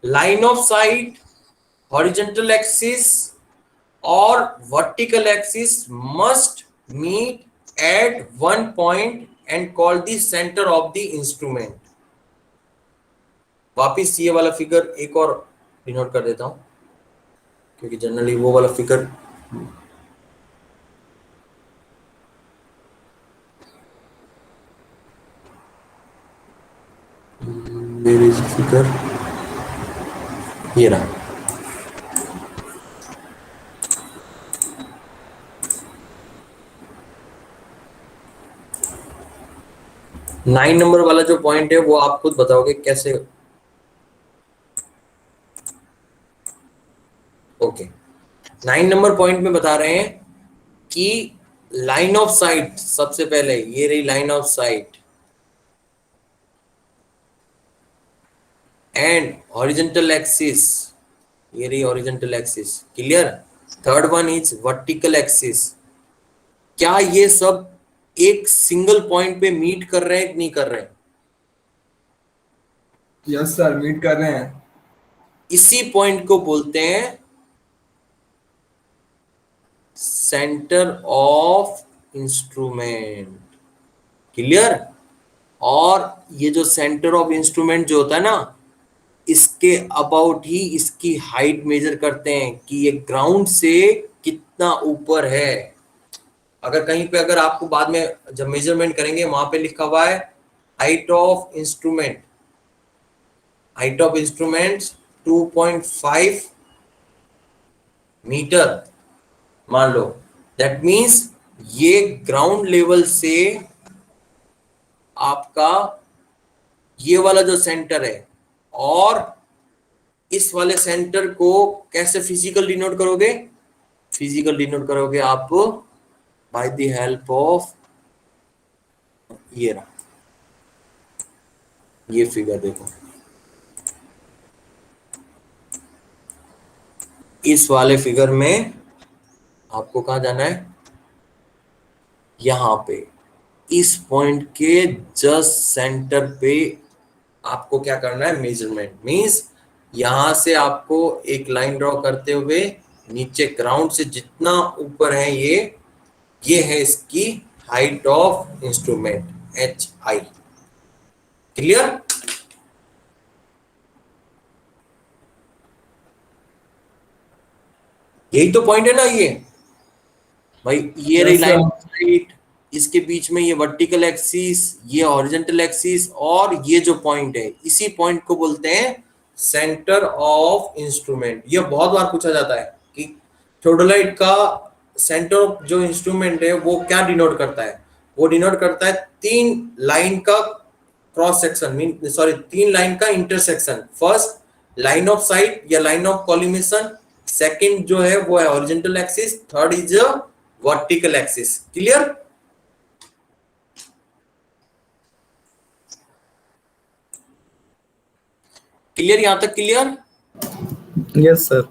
line of sight, horizontal axis और vertical axis must meet at one point and call the centre of the instrument. वापिस ये वाला फिगर एक और डिनोट कर देता हूं क्योंकि जनरली वो वाला figure where is the figure? ये रहा। नाइन नंबर वाला जो पॉइंट है वो आप खुद बताओगे कैसे। ओके, 9 नंबर पॉइंट में बता रहे हैं कि लाइन ऑफ साइट, सबसे पहले ये रही line of site and horizontal axis, ये रही horizontal axis. Clear? Third one is vertical axis. क्या ये सब एक सिंगल पॉइंट पे मीट कर रहे हैं कि नहीं कर रहे हैं? Yes, sir. मीट कर रहे हैं। इसी पॉइंट को बोलते हैं सेंटर ऑफ इंस्ट्रूमेंट। क्लियर? और ये जो सेंटर ऑफ इंस्ट्रूमेंट जो होता है ना, इसके अबाउट ही इसकी हाइट मेजर करते हैं कि ये ग्राउंड से कितना ऊपर है। अगर कहीं पे अगर आपको बाद में जब मेजरमेंट करेंगे वहां पे लिखा हुआ है height of instrument, height of instruments 2.5 metre मान लो, दैट मींस ये ग्राउंड लेवल से आपका ये वाला जो सेंटर है और इस वाले सेंटर को कैसे फिजिकल डिनोट करोगे? फिजिकल डिनोट करोगे आप बाय द हेल्प ऑफ ये रहा, ये फिगर देखो, इस वाले फिगर में आपको कहां जाना है? यहां पे इस पॉइंट के जस्ट सेंटर पे आपको क्या करना है? मेजरमेंट मींस यहां से आपको एक लाइन ड्रॉ करते हुए नीचे ग्राउंड से जितना ऊपर है ये है इसकी height of instrument HI। Clear? यही तो पॉइंट है ना ये भाई, ये रही Yes, line sir. Of site, इसके बीच में ये वर्टिकल एक्सिस, ये हॉरिजॉन्टल एक्सिस, और ये जो पॉइंट है, इसी पॉइंट को बोलते हैं सेंटर ऑफ इंस्ट्रूमेंट। ये बहुत बार पूछा जाता है कि थियोडोलाइट का सेंटर ऑफ जो इंस्ट्रूमेंट है वो क्या डिनोट करता है। वो डिनोट करता है तीन लाइन का क्रॉस सेक्शन, मीन सॉरी, तीन लाइन का intersection. First line of site या लाइन ऑफ कॉलिमेशन, सेकंड जो है वो है horizontal axis, third is vertical axis. Clear? Clear यहां तक? क्लियर? Yes sir.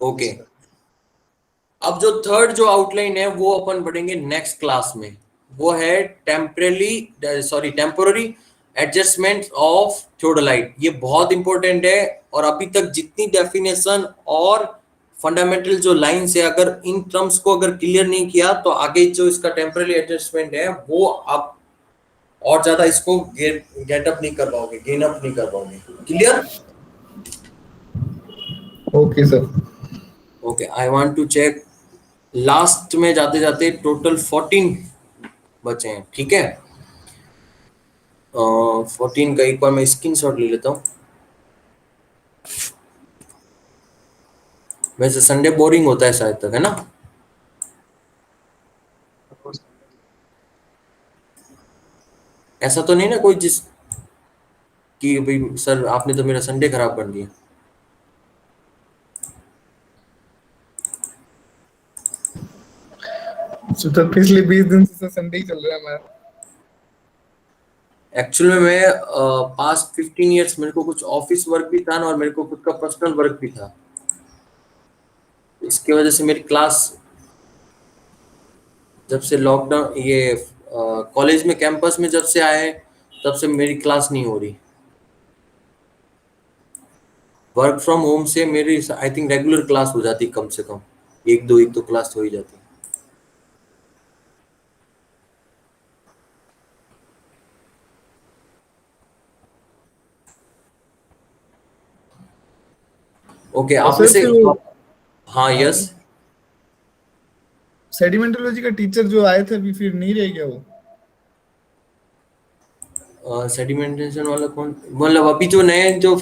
ओके। अब जो थर्ड जो आउटलाइन है वो अपन पढ़ेंगे नेक्स्ट क्लास में, वो है टेम्पोररी एडजस्टमेंट ऑफ थियोडोलाइट। ये बहुत इंपॉर्टेंट है, और अभी तक जितनी डेफिनेशन और फंडामेंटल जो लाइंस है, अगर इन टर्म्स को अगर क्लियर नहीं किया तो आगे जो इसका टेम्पररी एडजस्टमेंट है वो आप और ज्यादा इसको गेट अप नहीं कर पाओगे, गेन अप नहीं कर पाओगे। Clear? Okay sir. Okay, I want to check. Last में जाते जाते टोटल 14 बचे हैं, ठीक है? 14 का एक बार मैं स्क्रीनशॉट ले लेता हूँ। वैसे संडे बोरिंग होता है शायद तक, है ना? ऐसा तो नहीं ना कोई जिस कि भाई सर आपने तो मेरा संडे खराब कर दिया। तो पिछले 20 दिन से संडे ही चल रहा है हमारा। एक्चुअल में मैं पास्ट 15 इयर्स मेरे को कुछ ऑफिस वर्क भी था ना, और मेरे को खुद का पर्सनल वर्क भी था। इसकी वजह से मेरी क्लास जब से लॉकडाउन, ये कॉलेज में कैंपस में जब से आए तब से मेरी क्लास नहीं हो रही। वर्क फ्रॉम होम से मेरी आई थिंक रेगुलर क्लास हो जाती, कम से कम एक दो क्लास हो ही जाती। ओके, आप में सर से फिर हाँ, यस। सेडिमेंटोलॉजी का टीचर जो आए थे अभी फिर नहीं रह गया वो? सेडिमेंटेशन वाला कौन, मतलब अभी जो नए जो